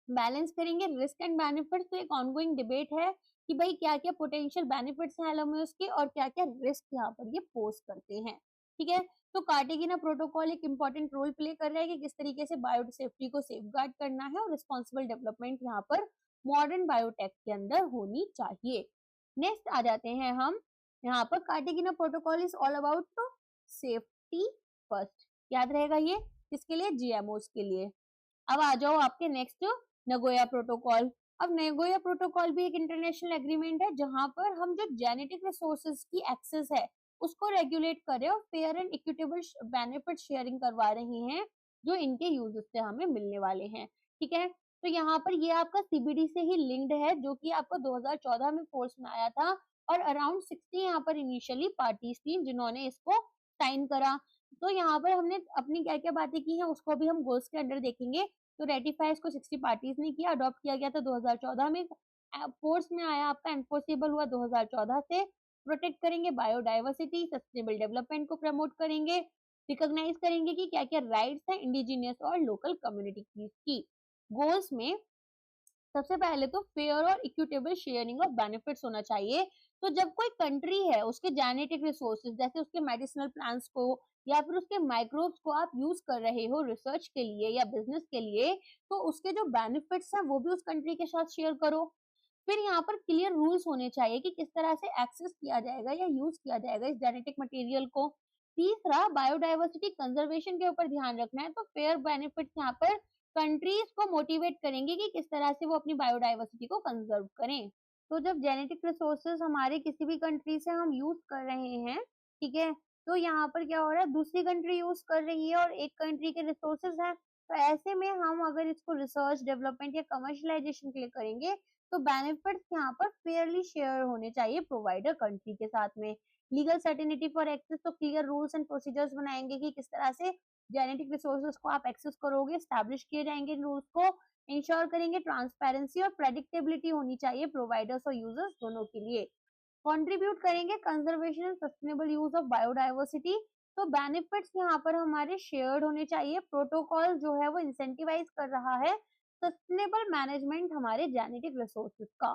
बैलेंस करेंगे रिस्क एंड बेनिफिट्स। तो एक ऑनगोइंग डिबेट है कि भाई क्या क्या पोटेंशियल बेनिफिट्स हैं एलएमओएस के और क्या क्या रिस्क यहाँ पर ये पोज करते हैं, ठीक है। तो कार्टेगिना प्रोटोकॉल एक इंपॉर्टेंट रोल प्ले कर रहा है कि किस तरीके से बायो सेफ्टी को सेफगार्ड करना है और रिस्पॉन्सिबल डेवलपमेंट यहाँ पर मॉडर्न बायोटेक के अंदर होनी चाहिए। नेक्स्ट आ जाते हैं हम यहाँ पर Cartagena protocol is all about safety first, याद रहेगा ये किसके लिए? जीएमओस के लिए। अब आ जाओ आपके नेक्स्ट नगोया प्रोटोकॉल। अब नगोया प्रोटोकॉल भी एक इंटरनेशनल एग्रीमेंट है जहां पर हम जो जेनेटिक रिसोर्सेज की एक्सेस है उसको रेगुलेट कर रहे हैं और fair and equitable benefit sharing करवा रहे हैं जो इनके यूजेस से हमें मिलने वाले हैं, ठीक है। तो यहाँ पर ये आपका सीबीडी से ही लिंक्ड है जो कि आपको 2014 में फोर्स में आया था और अराउंड 60 यहाँ पर इनिशियली पार्टीज थी जिन्होंने इसको साइन करा। तो यहाँ पर हमने अपनी क्या क्या बातें की हैं उसको भी हम गोल्स के अंडर देखेंगे। तो रेटिफाई इसको 60 पार्टीज ने किया, अडॉप्ट किया गया था 2014 में, फोर्स में आया आपका, एनफोर्सेबल हुआ 2014 से। प्रोटेक्ट करेंगे बायोडाइवर्सिटी, सस्टेनेबल डेवलपमेंट को प्रमोट करेंगे, रिकॉग्नाइज करेंगे कि क्या क्या राइट्स हैं इंडिजिनियस और लोकल कम्युनिटीज की। गोल्स में सबसे पहले तो फेयर और इक्विटेबल शेयरिंग ऑफ बेनिफिट्स होना चाहिए। तो जब कोई कंट्री है उसके जेनेटिक रिसोर्सेज जैसे उसके मेडिसिनल प्लांट्स को या फिर उसके माइक्रोब्स को आप यूज कर रहे हो रिसर्च के लिए या बिजनेस के लिए, तो उसके जो बेनिफिट्स हैं वो भी उस कंट्री के साथ शेयर करो। फिर यहाँ पर क्लियर रूल्स होने चाहिए कि किस तरह से एक्सेस किया जाएगा या यूज किया जाएगा इस जेनेटिक मटेरियल को। तीसरा, बायोडाइवर्सिटी कंजर्वेशन के ऊपर ध्यान रखना है। तो फेयर बेनिफिट्स यहाँ पर कंट्रीज को मोटिवेट करेंगे कि किस तरह से वो अपनी बायोडाइवर्सिटी को कंजर्व करें। तो जब जेनेटिक रिसोर्सेज हमारे किसी भी कंट्री से हम यूज कर रहे हैं, ठीक है, तो यहाँ पर क्या हो रहा है, दूसरी कंट्री यूज कर रही है और एक कंट्री के रिसोर्सेज हैं, तो ऐसे में हम अगर इसको रिसर्च डेवलपमेंट या कमर्शियलाइजेशन के लिए करेंगे तो बेनिफिट्स यहाँ पर फेयरली शेयर होने चाहिए प्रोवाइडर कंट्री के साथ में। लीगल सर्टेनिटी फॉर एक्सेस, तो क्लियर रूल्स एंड प्रोसीजर्स बनाएंगे कि किस तरह से जेनेटिक रिसोर्सेज को आप एक्सेस करोगे, स्टैब्लिश किए जाएंगे रूल्स को, इंश्योर करेंगे ट्रांसपेरेंसी और प्रेडिक्टेबिलिटी होनी चाहिए प्रोवाइडर्स और यूजर्स दोनों के लिए। कंट्रीब्यूट करेंगे conservation and sustainable use of biodiversity. तो बेनिफिट्स यहाँ पर हमारे शेयर्ड होने चाहिए। प्रोटोकॉल जो है वो इंसेंटिवाइज कर रहा है सस्टेनेबल मैनेजमेंट हमारे जेनेटिक रिसोर्सेज का।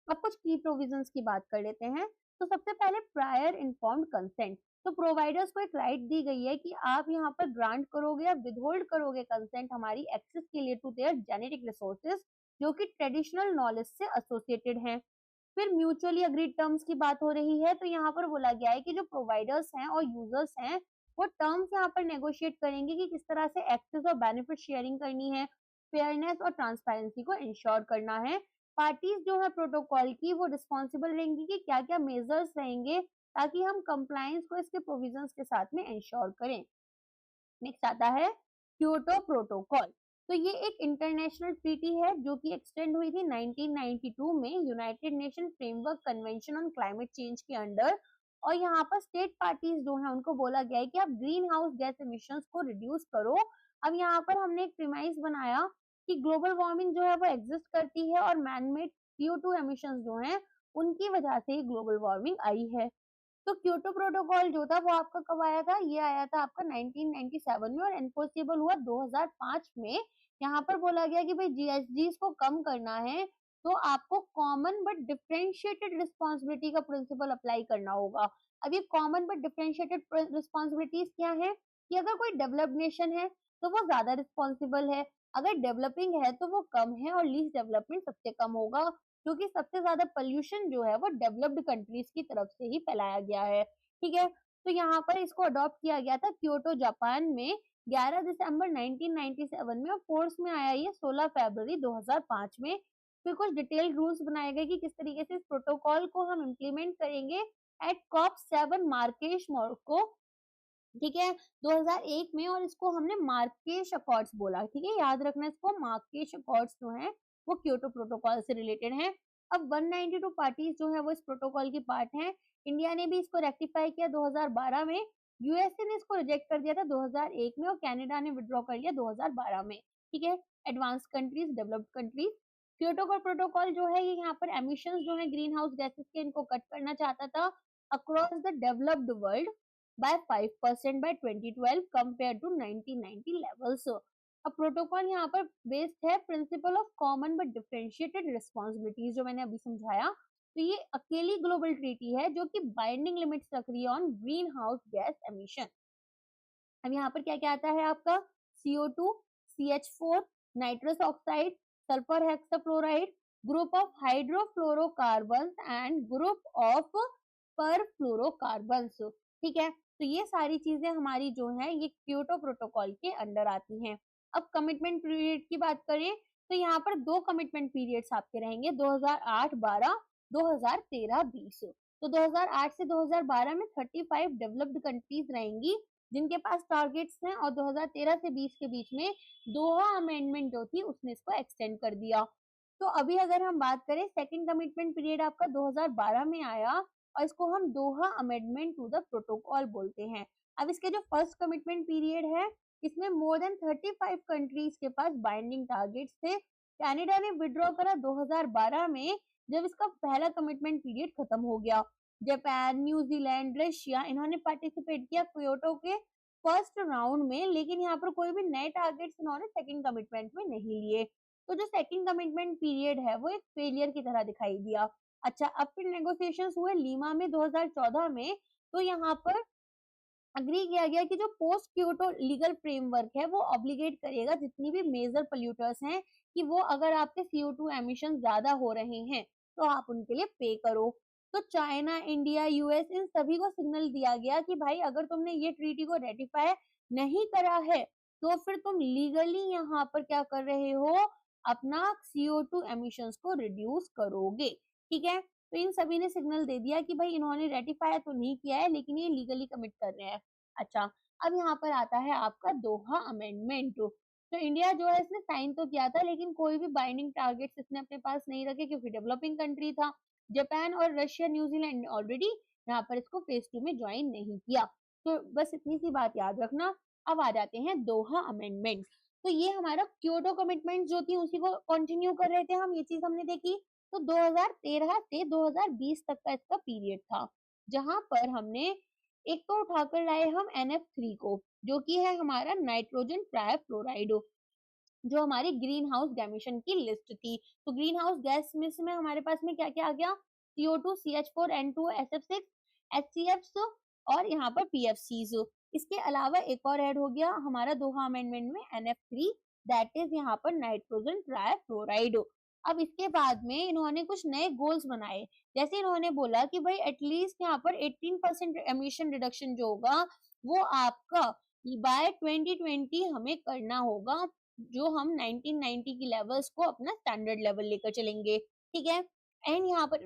अब कुछ की प्रोविजंस की बात कर लेते हैं। तो सबसे पहले प्रायर इन्फॉर्म्ड कंसेंट। तो प्रोवाइडर्स को एक राइट दी गई है कि आप यहाँ पर ग्रांट करोगे या विदहोल्ड करोगे कंसेंट हमारी एक्सेस के लिए टू देयर जेनेटिक रिसोर्सेज जो कि ट्रेडिशनल नॉलेज से एसोसिएटेड हैं। फिर म्यूचुअली अग्रीड टर्म्स की बात हो रही है। तो यहाँ पर बोला गया है कि जो प्रोवाइडर्स हैं और यूजर्स हैं वो टर्म्स यहाँ पर नेगोशिएट करेंगे कि किस तरह से एक्सेस और बेनिफिट शेयरिंग करनी है, फेयरनेस और ट्रांसपेरेंसी को इंश्योर करना है। पार्टीज जो है प्रोटोकॉल की वो रिस्पॉन्सिबल रहेंगी कि क्या क्या मेजर्स रहेंगे ताकि हम कंप्लायंस को इसके प्रोविजंस के साथ में इंश्योर करें। नेक्स्ट आता है क्योटो प्रोटोकॉल। तो ये एक इंटरनेशनल ट्रीटी है जो कि एक्सटेंड हुई थी 1992 में United nation framework convention on climate change के अंडर। और यहाँ पर स्टेट पार्टीज जो है उनको बोला गया है कि आप ग्रीन हाउस गैस एमिशंस को रिड्यूस करो। अब यहाँ पर हमने एक प्रीमाइस बनाया कि ग्लोबल वार्मिंग जो है वो एग्जिस्ट करती है और मैनमेड CO2 एमिशंस जो हैं उनकी वजह से ही ग्लोबल वार्मिंग आई है। तो क्योटो प्रोटोकॉल जो था वो आपका कब आया था? ये आया था आपका 1997 में और एनफोर्सेबल हुआ 2005 में। यहाँ पर बोला गया कि भाई जीएसजीस को कम करना है तो आपको कॉमन बट डिफरेंशिएटेड रिस्पॉन्सिबिलिटी का प्रिंसिपल अप्लाई करना होगा। अब ये कॉमन बट डिफरेंशिएटेड रिस्पॉन्सिबिलिटीज क्या है कि अगर कोई डेवलप्ड नेशन है तो वो ज्यादा रिस्पॉन्सिबल है, अगर डेवलपिंग है तो वो कम है और लीस्ट डेवलपमेंट सबसे कम होगा, क्योंकि सबसे ज्यादा पोल्यूशन जो है वो डेवलप्ड कंट्रीज की तरफ से ही फैलाया गया है। ठीक है, तो यहाँ पर इसको अडॉप्ट किया गया था क्योटो जापान में 11 दिसंबर 1997 में और फोर्स में आया ये 16 फरवरी 2005 में। फिर कुछ डिटेल्ड रूल्स बनाए गए कि किस तरीके से इस प्रोटोकॉल को हम इम्प्लीमेंट करेंगे एट COP7 मार्केश मोरक्को। ठीक है, 2001 में, और इसको हमने मार्केश अकॉर्ड्स बोला। ठीक है, याद रखना इसको, मार्केश अकॉर्ड्स जो है वो क्योटो प्रोटोकॉल से रिलेटेड है। अब 192 पार्टीज जो है वो इस प्रोटोकॉल की पार्ट हैं। इंडिया ने भी इसको रेक्टिफाई किया 2012 में, यूएसए ने इसको रिजेक्ट कर दिया था 2001 में और कनाडा ने विड्रॉ कर लिया 2012 में। ठीक है, advance countries, developed countries. Kyoto का प्रोटोकॉल जो है ये यहाँ पर एमिशंस जो है ग्रीन हाउस गैसेस के इनको कट करना चाहता था across the developed world by 5% by 2012 compared to 1990 levels. अब प्रोटोकॉल यहाँ पर बेस्ड है principle of common but differentiated responsibilities जो मैंने अभी समझाया। तो ये अकेली ग्लोबल ट्रीटी है जो कि बाइंडिंग लिमिट्स रख रही है on green house gas emission. अब यहाँ पर क्या क्या आता है आपका CO2, CH4, nitrous oxide, sulphur hexafluoride, group of hydrofluorocarbons and group of perfluorocarbons. ठीक है, तो ये सारी चीजें हमारी जो है ये क्योटो प्रोटोकॉल के अंडर आती हैं। अब कमिटमेंट पीरियड की बात करें तो यहाँ पर 2 कमिटमेंट पीरियड्स आपके रहेंगे, 2008-12, 2013-20। तो 2008 से 2012 में 35 डेवलप्ड कंट्रीज रहेंगी जिनके पास टारगेट्स हैं, और 2013 से 20 के बीच में दोहा अमेंडमेंट जो थी उसने इसको एक्सटेंड कर दिया। तो अभी अगर हम बात करें, सेकंड कमिटमेंट पीरियड आपका 2012 में आया और इसको हम दोहा अमेंडमेंट टू द प्रोटोकॉल बोलते हैं। अब इसके जो फर्स्ट कमिटमेंट पीरियड है इसमें मोर देन 35 कंट्रीज के पास बाइंडिंग टारगेट्स थे। कनाडा ने विड्रॉ करा 2012 में जब इसका पहला कमिटमेंट पीरियड खत्म हो गया। जापान, न्यूजीलैंड, रशिया इन्होंने पार्टिसिपेट किया क्योटो के फर्स्ट राउंड में, लेकिन यहाँ पर कोई भी नए टारगेट्स इन्होंने सेकंड कमिटमेंट में नहीं लिए। तो जो सेकंड कमिटमेंट पीरियड है वो एक फेलियर की तरह दिखाई दिया। अच्छा, अब फिर नेगोशिएशंस हुए लीमा में 2014 में। तो यहाँ पर अग्री किया गया कि जो पोस्ट क्योटो लीगल फ्रेमवर्क है वो ऑब्लिगेट करेगा जितनी भी मेजर पोल्यूटर्स हैं कि वो अगर आपके CO2 एमिशन ज्यादा हो रहे हैं तो आप उनके लिए पे करो। तो चाइना, इंडिया, यूएस इन सभी को सिग्नल दिया गया कि भाई अगर तुमने ये ट्रीटी को रेटिफाई नहीं करा है तो फिर तुम लीगली यहाँ पर क्या कर रहे हो, अपना CO2 एमिशंस को रिड्यूस करोगे। ठीक है, तो इन सभी ने सिग्नल दे दिया कि भाई इन्होंने रेटिफाई तो नहीं किया है लेकिन ये लीगली कमिट कर रहे हैं। अच्छा, अब यहाँ पर आता है आपका दोहा अमेंडमेंट। तो इंडिया जो है इसने साइन तो किया था लेकिन कोई भी बाइंडिंग टारगेट्स इसने अपने पास नहीं रखे क्योंकि डेवलपिंग कंट्री था। जापान और रशिया, न्यूजीलैंड ने ऑलरेडी यहाँ पर इसको फेज 2 में ज्वाइन नहीं किया। तो बस इतनी सी बात याद रखना। अब आ जाते हैं दोहा अमेंडमेंट। तो ये हमारा क्योटो कमिटमेंट जो थी उसी को कंटिन्यू कर रहे थे हम, ये चीज हमने देखी। तो 2013 से 2020 तक का इसका पीरियड था जहां पर हमने एक तो उठाकर लाए हम NF3 को जो कि है हमारा नाइट्रोजन ट्राइफ्लोराइड, जो हमारी ग्रीन हाउस गैमिशन की लिस्ट थी। तो ग्रीन हाउस गैस में हमारे पास में क्या क्या आ गया, CO2, CH4, N2, SF6, HCFs और यहाँ पर PFCs। इसके अलावा एक और ऐड हो गया हमारा दोहा अमेंडमेंट में NF3, दैट इज यहाँ पर नाइट्रोजन ट्राइफ्लोराइड। अब इसके बाद में इन्होंने कुछ नए गोल्स बनाए, जैसे इन्होंने बोला कि भाई एटलीस्ट यहाँ पर 18% एमिशन रिडक्शन जो होगा वो आपका बाय 2020 हमें करना होगा, जो हम 1990 की लेवल्स को अपना स्टैंडर्ड लेवल लेकर चलेंगे। ठीक है। एंड यहाँ पर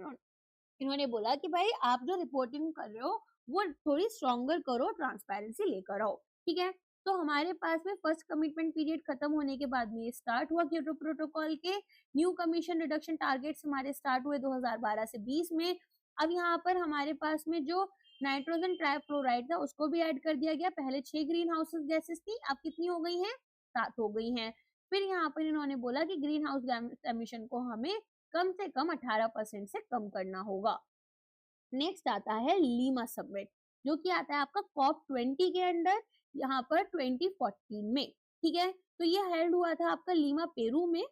इन्होंने बोला कि भाई आप जो रिपोर्टिंग कर रहे हो वो थोड़ी स्ट्रॉन्गर करो, ट्रांसपेरेंसी लेकर आओ, ठीक है। तो हमारे पास में फर्स्ट कमिटमेंट पीरियड खत्म होने के बाद में स्टार्ट हुआ क्योटो प्रोटोकॉल के न्यू कमीशन रिडक्शन टारगेट्स हमारे स्टार्ट हुए 2012 से 20 में। अब यहाँ पर हमारे पास में जो नाइट्रोजन ट्राइफ्लोराइड था उसको भी ऐड कर दिया गया। पहले 6 ग्रीन हाउस गैसेस थी, अब कितनी हो गई हैं, 7 हो गई हैं। फिर यहाँ पर इन्होंने बोला कि ग्रीन हाउस एमिशन को हमें कम से कम 18% से कम करना होगा। नेक्स्ट आता है लीमा समिट, जो कि आता है आपका कॉप 20 के अंडर, यहाँ पर 2014 में, ठीक है। तो ये हेल्ड हुआ था आपका लीमा पेरू में।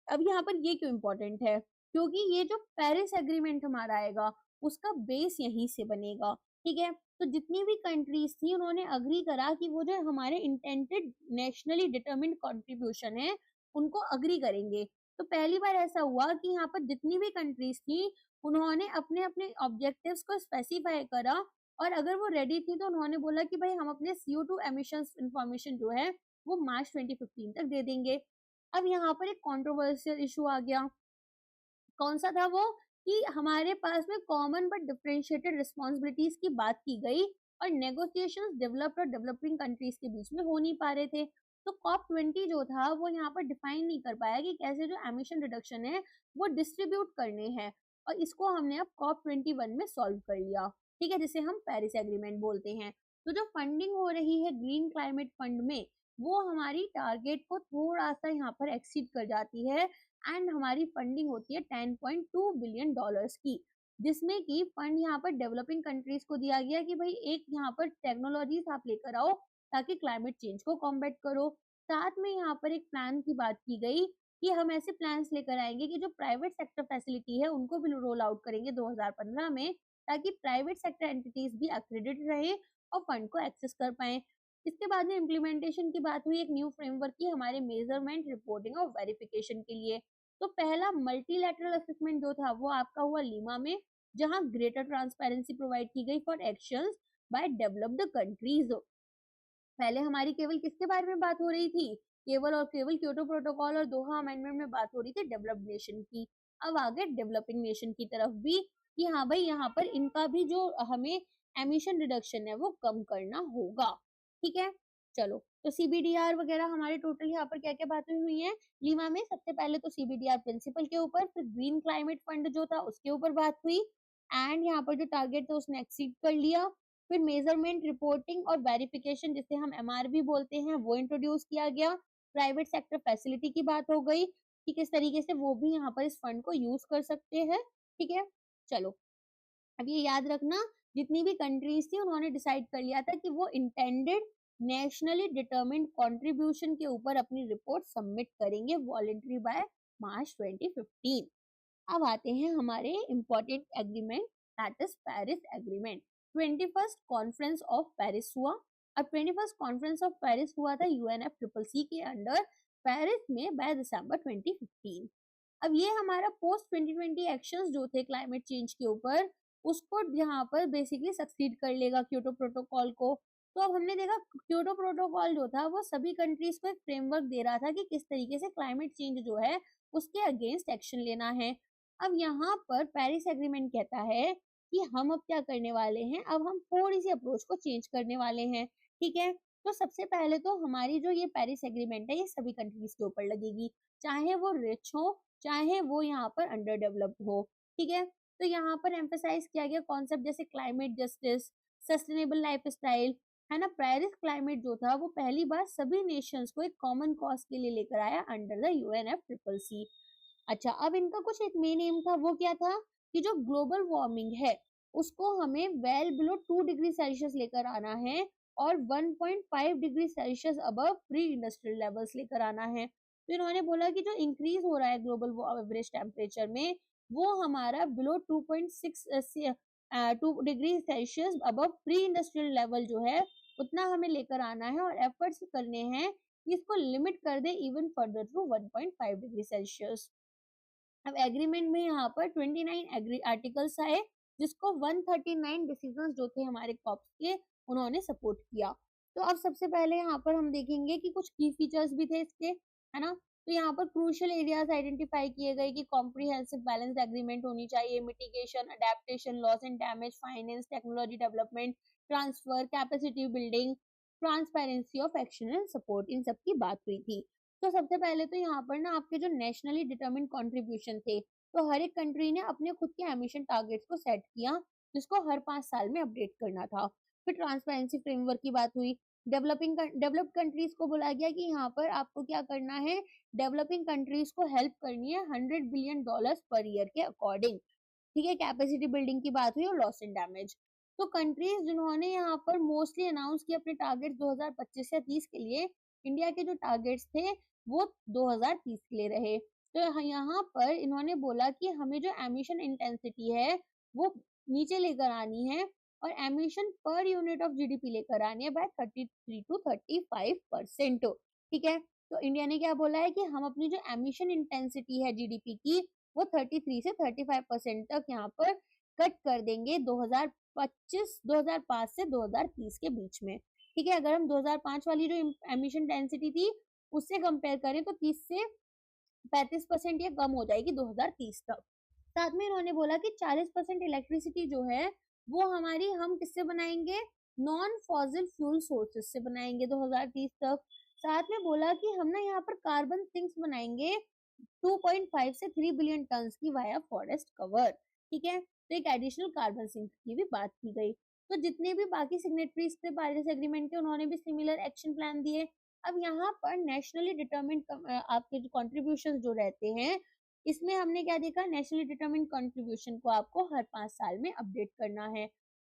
अब यहाँ पर ये क्यों इम्पोर्टेंट है, क्योंकि ये जो पेरिस एग्रीमेंट हमारा आएगा उसका बेस यहीं से बनेगा, ठीक है। तो जितनी भी कंट्रीज थी उन्होंने अग्री करा कि वो जो हमारे इंटेंटेड नेशनली डिटरमिन्ड कंट्रीब्यूशन है उनको अग्री करेंगे। तो पहली बार ऐसा हुआ कि यहाँ पर जितनी भी कंट्रीज थी उन्होंने अपने अपने ऑब्जेक्टिव्स को स्पेसिफाई करा, और अगर वो रेडी थी तो उन्होंने बोला कि भाई हम अपने CO2 एमिशंस इंफॉर्मेशन जो है वो मार्च 2015 तक दे देंगे। अब यहाँ पर एक कंट्रोवर्शियल इशू आ गया। कौन सा था वो, कि हमारे पास में कॉमन बट डिफरेंशिएटेड रिस्पॉन्सिबिलिटीज की बात की गई और नेगोशिएशंस डेवलप्ड और डेवलपिंग कंट्रीज के बीच में हो नहीं पा रहे थे। तो कॉप 20 जो था वो यहाँ पर डिफाइन नहीं कर पाया कि कैसे जो एमिशन रिडक्शन है वो डिस्ट्रीब्यूट करने हैं, और इसको हमने अब कॉप 21 में सॉल्व कर लिया, ठीक है, जिसे हम पेरिस एग्रीमेंट बोलते हैं। तो जो फंडिंग हो रही है ग्रीन क्लाइमेट फंड में वो हमारी टारगेट को थोड़ा सा यहाँ पर एक्सीड कर जाती है, एंड हमारी फंडिंग होती है 10.2 बिलियन डॉलर्स की, जिसमें कि फंड यहाँ पर डेवलपिंग कंट्रीज को दिया गया कि भाई एक यहाँ पर टेक्नोलॉजीज आप लेकर आओ ताकि क्लाइमेट चेंज को कॉम्बैट करो। साथ में यहाँ पर एक प्लान की बात की गई कि हम ऐसे प्लान्स लेकर आएंगे कि जो प्राइवेट सेक्टर फैसिलिटी है उनको भी रोल आउट करेंगे 2015 में, ताकि प्राइवेट सेक्टर एंटिटीज भी एक्रेडिटेड रहे और फंड को एक्सेस कर पाए। इसके बाद में इम्प्लीमेंटेशन की बात हुई एक न्यू फ्रेमवर्क की हमारे मेजरमेंट, रिपोर्टिंग और वेरिफिकेशन के लिए। तो पहला मल्टीलैटरल असेसमेंट जो था वो आपका हुआ लीमा में, जहां ग्रेटर ट्रांसपेरेंसी प्रोवाइड की गई for actions by developed countries. पहले हमारी केवल किसके बारे में बात हो रही थी, केवल और केवल क्योटो प्रोटोकॉल और दोहा अमेंडमेंट में बात हो रही थी डेवलप्ड नेशन की। अब आगे डेवलपिंग नेशन की तरफ भी, कि हाँ भाई यहाँ पर इनका भी जो हमें एमिशन रिडक्शन है वो कम करना होगा, ठीक है। चलो, तो CBDR वगैरह हमारे टोटल यहाँ पर क्या क्या बातें हुई हैं लीमा में। सबसे पहले तो CBDR प्रिंसिपल के ऊपर, फिर ग्रीन क्लाइमेट फंड जो था उसके ऊपर बात हुई, एंड यहाँ पर जो टारगेट था उसने एक्सीड कर लिया। फिर मेजरमेंट, रिपोर्टिंग और वेरिफिकेशन जिसे हम MRV बोलते हैं वो इंट्रोड्यूस किया गया। प्राइवेट सेक्टर फैसिलिटी की बात हो गई कि किस तरीके से वो भी यहाँ पर इस फंड को यूज कर सकते हैं, ठीक है। चलो, अब ये याद रखना, जितनी भी कंट्रीज थी उन्होंने डिसाइड कर लिया था कि वो इंटेंडेड नेशनली डिटरमिन्ड कंट्रीब्यूशन के ऊपर अपनी रिपोर्ट सबमिट करेंगे वॉलेंटरी बाय मार्च 2015। अब आते हैं हमारे important agreement, that is Paris agreement. 21st conference of Paris हुआ। अब 21st कॉन्फ्रेंस ऑफ पेरिस हुआ था UNFCCC के अंडर पेरिस में बाय दिसंबर 2015। अब ये हमारा पोस्ट 2020 एक्शंस जो थे क्लाइमेट चेंज के ऊपर उसको यहाँ पर बेसिकली सक्सीड कर लेगा क्योटो प्रोटोकॉल को। तो अब हमने देखा क्योटो प्रोटोकॉल जो था वो सभी कंट्रीज को एक फ्रेमवर्क दे रहा था कि किस तरीके से क्लाइमेट चेंज जो है उसके अगेंस्ट एक्शन लेना है। अब यहाँ पर पेरिस एग्रीमेंट कहता है कि हम अब क्या करने वाले हैं, अब हम थोड़ी सी अप्रोच को चेंज करने वाले हैं, ठीक है। तो सबसे पहले तो हमारी जो ये पेरिस एग्रीमेंट है ये सभी कंट्रीज के ऊपर लगेगी, चाहे वो रिच हो चाहे वो यहाँ पर अंडर डेवलप्ड हो, ठीक है। तो यहाँ पर एम्फेसाइज किया गया कॉन्सेप्ट जैसे climate justice, sustainable life style, है ना। पेरिस क्लाइमेट जो था वो पहली बार सभी नेशंस को एक कॉमन कॉज के लिए लेकर आया अंडर द UNFCCC। अच्छा, अब इनका कुछ एक मेन एम था, वो क्या था कि जो ग्लोबल वार्मिंग है उसको हमें वेल बिलो 2 डिग्री सेल्सियस लेकर आना है और 1.5 degree Celsius above pre industrial levels लेकर आना है। तो इन्होंने बोला कि जो इंक्रीज हो रहा है ग्लोबल एवरेज टेम्परेचर में वो हमारा below 2 degree Celsius above pre industrial level जो है उतना हमें लेकर आना है, और एफर्ट्स करने हैं कि इसको लिमिट कर दे even further to 1.5 degree Celsius. अब एग्रीमेंट में यहाँ पर 29 आर्टिकल्स आए, जिसको 139 डिसीजंस जो थे हमारे कॉप्स के उन्होंने सपोर्ट किया। तो अब सबसे पहले यहाँ पर हम देखेंगे कि कुछ की फीचर्स भी थे इसके, है ना। तो यहाँ पर क्रूशियल एरियाज आइडेंटिफाई किए गए कि कॉम्प्रिहेंसिव बैलेंस एग्रीमेंट होनी चाहिए, mitigation, adaptation, loss and damage, finance, technology development, transfer, capacity building, transparency of action and support, इन सब की बात हुई थी। तो सबसे पहले तो यहाँ पर ना आपके जो नेशनली डिटरमिन्ड कंट्रीब्यूशन थे, तो हर एक कंट्री ने अपने खुद के एमिशन टारगेट्स को सेट किया, जिसको हर 5 साल में अपडेट करना था। फिर ट्रांसपेरेंसी फ्रेमवर्क की बात हुई। डेवलप्ड कंट्रीज को बोला गया कि यहाँ पर आपको क्या करना है, डेवलपिंग कंट्रीज को हेल्प करनी है $100 बिलियन पर ईयर के अकॉर्डिंग। ठीक है, कैपेसिटी बिल्डिंग की बात हुई और लॉस एंड डैमेज। तो कंट्रीज जिन्होंने यहाँ पर मोस्टली अनाउंस किया अपने टारगेट 2025 या 30 के लिए, इंडिया के जो टारगेट्स थे वो 2030 के लिए रहे। तो यहाँ पर इन्होंने बोला कि हमें जो एमिशन इंटेंसिटी है वो नीचे लेकर आनी है और emission per unit of GDP लेकर आनी है बाय 33 to 35%। ठीक है, तो इंडिया ने क्या बोला है कि हम अपनी जो एमिशन इंटेंसिटी है जीडीपी की वो 33 से 35% तक यहाँ पर कट कर देंगे 2005 से 2030 के बीच में। ठीक है, अगर हम 2005 वाली जो एमिशन डेंसिटी थी उससे कंपेयर करें तो 30 से 35% ये कम हो जाएगी 2030 तक। साथ में इन्होंने बोला कि 40% इलेक्ट्रिसिटी जो है वो हमारी हम किससे बनाएंगे, नॉन फॉसिल फ्यूल सोर्सेस से बनाएंगे 2030 तक। साथ में बोला कि हम ना यहाँ पर कार्बन सिंक्स बनाएंगे 2.5 से 3 बिलियन टन की वाया फॉरेस्ट कवर। ठीक है, तो एक एडिशनल कार्बन सिंक की भी बात की गई। तो जितने भी बाकी सिग्नेटरीज थे पेरिस एग्रीमेंट के उन्होंने भी सिमिलर एक्शन प्लान दिए। अब यहाँ पर नेशनली डिटरमिन्ड आपके जो कॉन्ट्रीब्यूशन जो रहते हैं, इसमें हमने क्या देखा, नेशनली डिटरमिन्ड कॉन्ट्रीब्यूशन को आपको हर 5 साल में अपडेट करना है।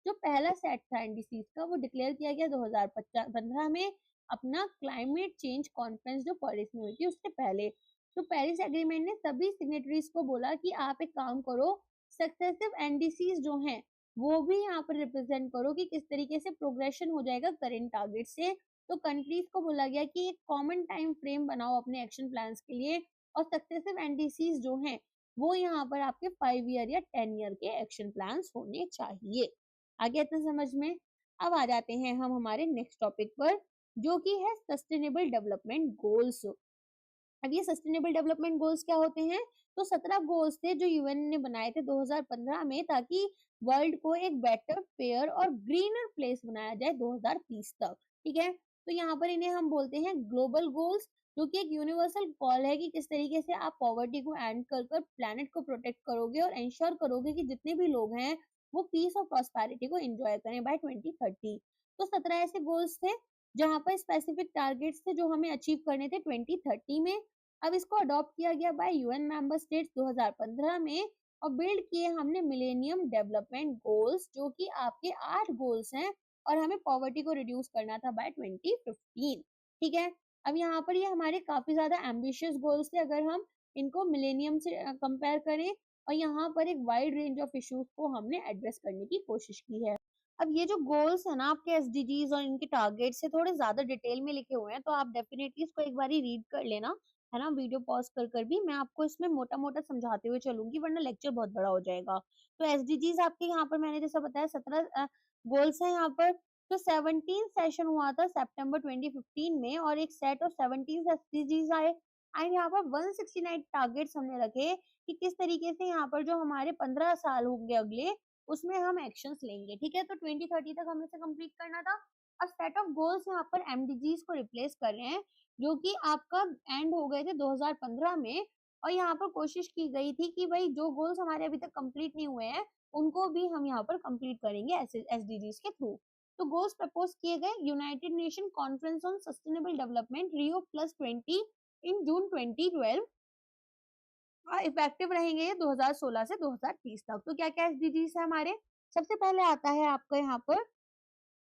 जो पहला सेट था एनडीसीज का वो डिक्लेयर किया गया 2015 में, अपना क्लाइमेट चेंज कॉन्फ्रेंस जो पेरिस में हुई थी उससे पहले। तो पेरिस एग्रीमेंट ने सभी सिग्नेटरीज को बोला कि आप एक काम करो, सक्सेसिव एनडीसीज जो हैं वो भी यहाँ पर रिप्रेजेंट करो कि किस तरीके से प्रोग्रेशन हो जाएगा करेंट टारगेट से। तो कंट्रीज को बोला गया कि एक कॉमन टाइम फ्रेम बनाओ अपने एक्शन प्लान्स के लिए, और सक्सेसिव एनडीसीज जो हैं वो यहाँ पर आपके 5 ईयर या 10 ईयर के एक्शन प्लान्स होने चाहिए। आगे इतना समझ में। अब आ जाते हैं हम हमारे नेक्स्ट टॉपिक पर, जो कि है सस्टेनेबल डेवलपमेंट गोल्स। अब ये सस्टेनेबल डेवलपमेंट गोल्स क्या होते हैं, तो 17 गोल्स थे जो यूएन ने बनाए थे 2015 में, ताकि वर्ल्ड को एक बेटर, फेयर और ग्रीनर प्लेस बनाया जाए 2030 तक। ठीक है, तो यहाँ पर इन्हें हम बोलते हैं ग्लोबल गोल्स, जो कि एक यूनिवर्सल कॉल है कि किस तरीके से आप पॉवर्टी को एंड कर कर प्लैनेट को प्रोटेक्ट करोगे और इंश्योर करोगे कि जितने भी लोग हैं वो पीस और प्रॉस्पेरिटी को एंजॉय करें बाय 2030। तो 17 ऐसे गोल्स थे जहां पर स्पेसिफिक टारगेट्स थे जो हमें अचीव करने थे 2030 में। अब इसको अडॉप्ट किया गया बाय यूएन मेंबर स्टेट्स 2015 में, और बिल्ड किए हमने मिलेनियम डेवलपमेंट गोल्स, जो कि आपके 8 गोल्स हैं और हमें पॉवर्टी को रिड्यूस करना था बाय 2015। ठीक है, अब यहाँ पर ये हमारे काफी ज्यादा एम्बिशियस गोल्स थे अगर हम इनको मिलेनियम से कंपेयर करें, और यहाँ पर एक वाइड रेंज ऑफ इश्यूज को हमने एड्रेस करने की कोशिश की है। अब ये जो गोल्स है ना आपके एसडीजीज और इनके टारगेट से थोड़े ज्यादा डिटेल में लिखे हुए हैं, तो आप डेफिनेटली इसको एक बार रीड कर लेना, है ना, वीडियो पॉज कर कर भी मैं आपको इसमें मोटा मोटा समझाते हुए चलूंगी, वरना लेक्चर बहुत बड़ा हो जाएगा। तो एसडीजीज आपके यहाँ पर मैंने जैसा बताया 17 गोल्स हैं यहाँ पर। तो 17 सेशन हुआ था सितंबर 2015 में, और एक सेट ऑफ 17 एसडीजीज आए, एंड यहाँ पर 169 टारगेट्स हमने रखे कि किस तरीके से यहाँ पर जो हमारे 15 साल होंगे अगले, उसमें हम एक्शंस लेंगे। ठीक है, तो 2030 तक हमें से कंप्लीट करना था। अब सेट ऑफ गोल्स यहाँ पर एमडीजीज को रिप्लेस कर रहे हैं, जो कि आपका एंड हो गए थे 2015 में, और यहाँ पर कोशिश की गई थी कि भाई जो गोल्स हमारे अभी तक कंप्लीट नहीं हुए हैं उनको भी हम यहाँ पर कंप्लीट करेंगे एसडीजीज के थ्रू। तो गोल्स प्रपोज किए गए United nation conference on sustainable development Rio+20 in June 2012, effective रहेंगे 2016 से 2030 तक। तो क्या क्या एसडीजीज है हमारे, सबसे पहले आता है आपका यहाँ पर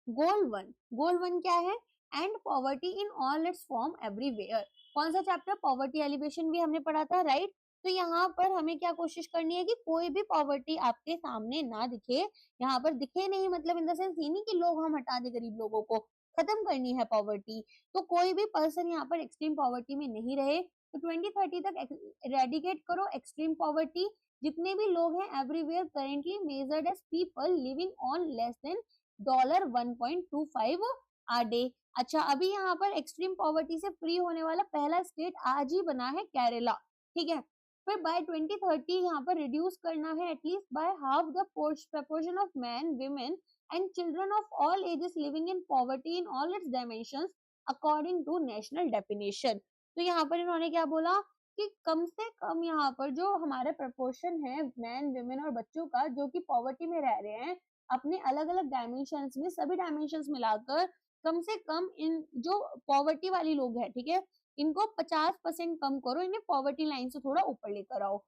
गोल 1 क्या है, and poverty in all it's form everywhere. कौन सा चैप्टर, पॉवर्टी एलिवेशन भी हमने पढ़ा था, राइट। तो यहाँ पर हमें क्या कोशिश करनी है कि कोई भी पॉवर्टी आपके सामने ना दिखे, यहाँ पर दिखे नहीं मतलब इन द सेंस ये नहीं कि लोग हम हटा दे गरीब लोगों को, खत्म करनी है पॉवर्टी। तो कोई भी पर्सन यहाँ पर एक्सट्रीम पॉवर्टी में नहीं रहे, तो 2030 तक रेडिकेट करो एक्सट्रीम पॉवर्टी। जितने भी लोग हैं everywhere currently measured as people living on less than $1.25 a day, अच्छा, अभी यहाँ पर एक्सट्रीम पॉवर्टी से फ्री होने वाला पहला स्टेट आज ही बना है केरला, ठीक है। फिर बाय 2030 यहाँ पर रिड्यूस करना है at least by half the proportion of man, women and children of all ages living in poverty in all its dimensions according to national definition. तो यहाँ पर इन्होंने क्या बोला कि कम से कम यहाँ पर जो हमारा प्रपोर्शन है मैन, विमेन और बच्चों का जो कि पॉवर्टी में रह रहे हैं, अपने अलग अलग डायमेंशंस में, सभी डायमेंशंस मिलाकर कम से कम इन जो पॉवर्टी वाली लोग हैं, ठीक है, इनको 50% कम करो, इन्हें पॉवर्टी लाइन से थोड़ा ऊपर लेकर आओ।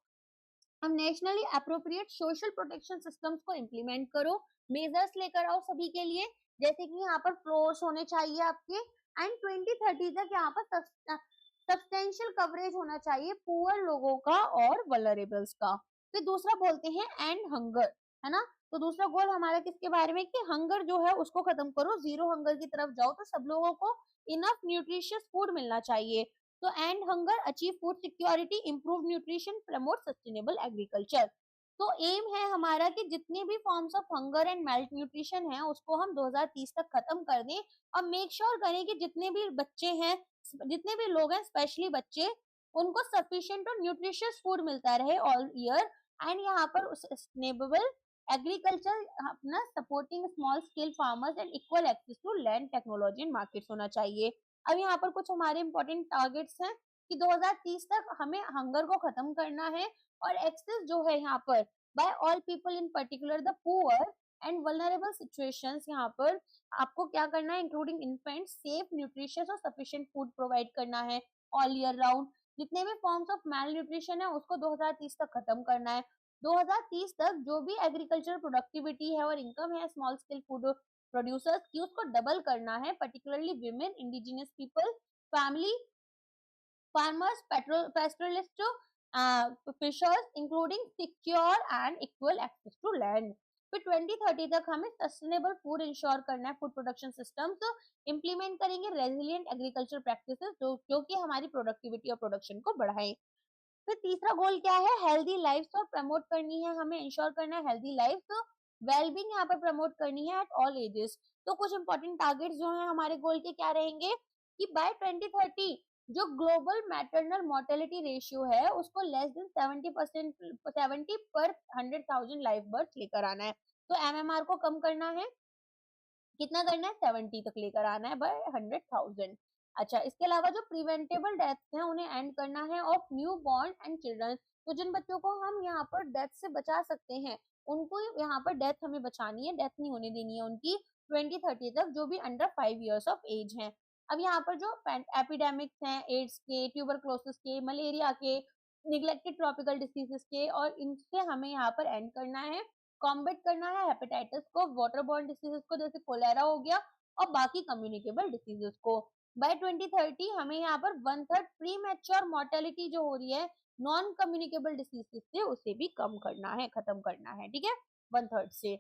हम nationally appropriate social protection systems को इम्प्लीमेंट करो, मेजर्स लेकर आओ सभी के लिए, जैसे कि यहाँ पर फ्लोर्स होने चाहिए आपके, एंड 2030 तक यहाँ पर सब्सटेंशियल कवरेज होना चाहिए पुअर लोगों का और वल्नरेबल्स का। फिर दूसरा बोलते हैं एंड हंगर, है ना। तो दूसरा गोल हमारा किसके बारे में कि हंगर जो है उसको खत्म करो, जीरो हंगर की तरफ जाओ, तो सब लोगों को इनफ न्यूट्रिशियस फूड मिलना चाहिए। तो and hunger, achieve food security, improve nutrition, promote sustainable agriculture. तो एम है हमारा कि जितने भी forms of hunger and melt nutrition है उसको हम 2030 तक खत्म कर दें, और मेक श्योर करें कि जितने भी बच्चे हैं, जितने भी लोग हैं, स्पेशली बच्चे, उनको सफिशिएंट और न्यूट्रिशियस फूड मिलता रहे ऑल ईयर। एंड यहाँ पर सस्टेनेबल एग्रीकल्चर अपना supporting small scale farmers and equal access to land, technology and markets होना चाहिए। अब यहाँ पर कुछ हमारे इंपॉर्टेंट टारगेट्स हैं कि 2030 तक हमें हंगर को खत्म करना है, और एक्सेस जो है यहाँ पर by all people in particular the poor and vulnerable situations, यहाँ पर आपको क्या करना है, इंक्लूडिंग इन्फेंट्स, सेफ, न्यूट्रिशियस और सफिशिएंट फूड प्रोवाइड करना है ऑल ईयर राउंड। जितने भी फॉर्म्स ऑफ मेल न्यूट्रिशन है उसको 2030 तक खत्म करना है। 2030 तक जो भी एग्रीकल्चर प्रोडक्टिविटी है और इनकम है स्मॉल स्केल फूड प्रोड्यूसर्स की, उसको डबल करना है, particularly women, indigenous people, family farmers, pastoralists, fishers, including secure and equal access to land। फिर 2030 तक हमें सस्टेनेबल फूड इंश्योर करना है, फूड प्रोडक्शन सिस्टम्स इम्प्लीमेंट करेंगे, रेजिलिएंट एग्रीकल्चर प्रैक्टिसेस जो कि हमारी प्रोडक्टिविटी और प्रोडक्शन को बढ़ाएं। फिर तीसरा गोल क्या है, हेल्दी लाइफ और प्रमोट करनी है, हमें इंश्योर करना है हेल्दी लाइफ, वेलबींग यहाँ पर प्रमोट करनी है एट ऑल एजेस। तो कुछ इंपॉर्टेंट टारगेट्स जो है हमारे गोल के क्या रहेंगे कि बाय 2030 जो ग्लोबल मैटरनल मोर्टेलिटी रेशियो है उसको लेस देन 70%, 70 पर 100,000 लाइफ बर्थ लेकर आना है। तो एमएमआर को कम करना है, कितना करना है, 70 तक लेकर आना है बाय 100,000। अच्छा, इसके अलावा जो प्रिवेंटेबल डेथ्स हैं उन्हें एंड करना है of new born and children. तो जिन बच्चों को हम यहाँ पर डेथ से बचा सकते हैं उनको यहाँ पर डेथ हमें बचानी है, डेथ नहीं होने देनी है उनकी 2030 तक, जो भी अंडर 5 इयर्स ऑफ एज हैं। अब यहाँ पर जो एपिडेमिक्स हैं, एड्स के, ट्यूबरक्लोसिस के, मलेरिया के, निग्लेक्टेड ट्रॉपिकल डिसीजेस के, और इनसे हमें यहाँ पर एंड करना है, कॉम्बेट करना है हेपेटाइटिस को, वाटरबॉर्न डिसीजेस को जैसे कोलेरा हो गया, और बाकी कम्युनिकेबल डिसीजेस को। बाय 2030 हमें यहाँ पर 1/3 प्री मैच्योर मोर्टेलिटी जो हो रही है नॉन कम्युनिकेबल डिसीजेस से, उसे भी कम करना है, खत्म करना है, ठीक है, 1/3 से।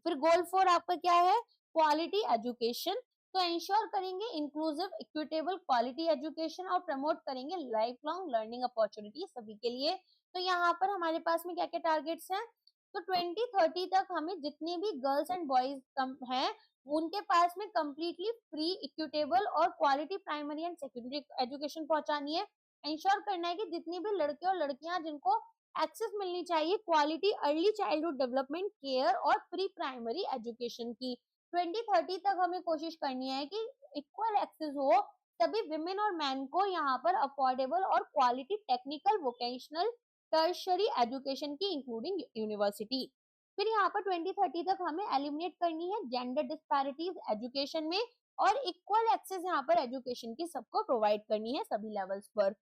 फिर गोल 4 आपका क्या है, क्वालिटी एजुकेशन। तो इंश्योर करेंगे इंक्लूसिव इक्विटेबल क्वालिटी एजुकेशन और प्रमोट करेंगे लाइफ लॉन्ग लर्निंग अपॉर्चुनिटी सभी के लिए। तो यहाँ पर हमारे पास में क्या क्या टारगेट्स हैं, तो 2030 तक हमें जितने भी गर्ल्स एंड बॉयज हैं उनके पास में कंप्लीटली फ्री, इक्विटेबल और quality primary and secondary education पहुंचानी है। इंश्योर करना है कि जितनी भी लड़के और लड़कियां जिनको एक्सेस मिलनी चाहिए quality early childhood development care और प्री प्राइमरी एजुकेशन की, 2030 तक हमें कोशिश करनी है कि इक्वल एक्सेस हो सभी विमेन और मैन को यहाँ पर अफोर्डेबल और quality technical, vocational, tertiary education की इंक्लूडिंग यूनिवर्सिटी। फिर यहाँ पर 2030 तक हमें एलिमिनेट करनी है जेंडर डिस्पैरिटीज एजुकेशन में, और इक्वल एक्सेस यहाँ पर एजुकेशन की सबको प्रोवाइड करनी है सभी लेवल्स पर।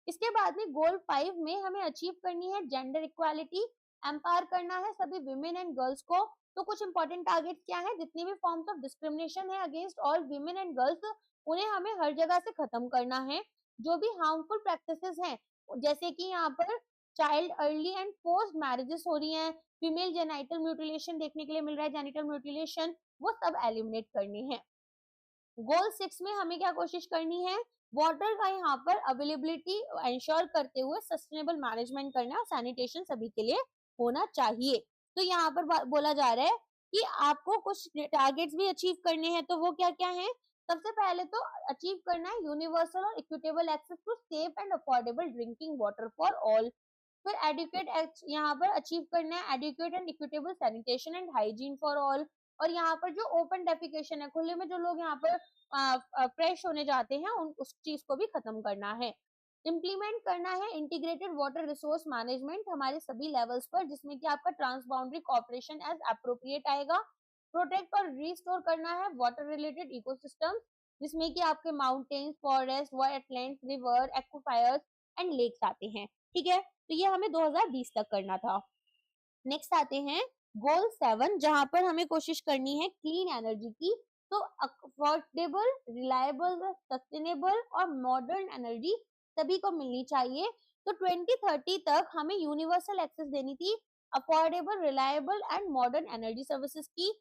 इसके बाद में गोल 5 में हमें अचीव करनी है जेंडर इक्वालिटी, एम्पावर करना है सभी विमेन एंड गर्ल्स को। तो कुछ इंपॉर्टेंट टारगेट क्या है, जितने भी फॉर्म्स ऑफ डिस्क्रिमिनेशन है against all women and girls उन्हें हमें हर जगह से खत्म करना है। जो भी हार्मफुल प्रैक्टिसेस हैं जैसे कि यहाँ पर child early and forced marriages हो रही हैं, फीमेल जेनिटल म्यूटिलेशन देखने के लिए मिल रहा है, जेनिटल म्यूटिलेशन, वो सब एलिमिनेट करनी है। गोल 6 में हमें क्या कोशिश करनी है, वाटर का यहाँ पर अवेलेबिलिटी इंश्योर करते हुए सस्टेनेबल मैनेजमेंट करना और सैनिटेशन सभी के लिए होना चाहिए। तो यहाँ पर बोला जा रहा है कि आपको कुछ टारगेट्स भी अचीव करने हैं, तो वो क्या क्या है, सबसे पहले तो अचीव करना है यूनिवर्सल और equitable access to safe and affordable drinking water for all. फिर एडुकेट यहाँ पर अचीव करना है adequate and equitable sanitation and hygiene for all. और यहाँ पर जो ओपन डेफिकेशन है, खुले में जो लोग यहाँ पर फ्रेश होने जाते हैं, उस चीज को भी खत्म करना है। इम्प्लीमेंट करना है इंटीग्रेटेड वाटर रिसोर्स मैनेजमेंट हमारे सभी लेवल्स पर, जिसमें कि आपका ट्रांसबाउंड्री कॉपरेशन एज अप्रोप्रिएट आएगा। प्रोटेक्ट और रिस्टोर करना है वाटर रिलेटेड इकोसिस्टम, जिसमें कि आपके mountains, forest, wetlands, river, aquifers and lakes आते हैं। ठीक है, तो ये हमें 2020 तक करना था। नेक्स्ट आते हैं गोल 7, जहां पर हमें कोशिश करनी है क्लीन एनर्जी की। तो अफोर्डेबल, रिलायबल, सस्टेनेबल और मॉडर्न एनर्जी सभी को मिलनी चाहिए। तो 2030 तक हमें यूनिवर्सल एक्सेस देनी थी affordable, reliable and modern energy services की।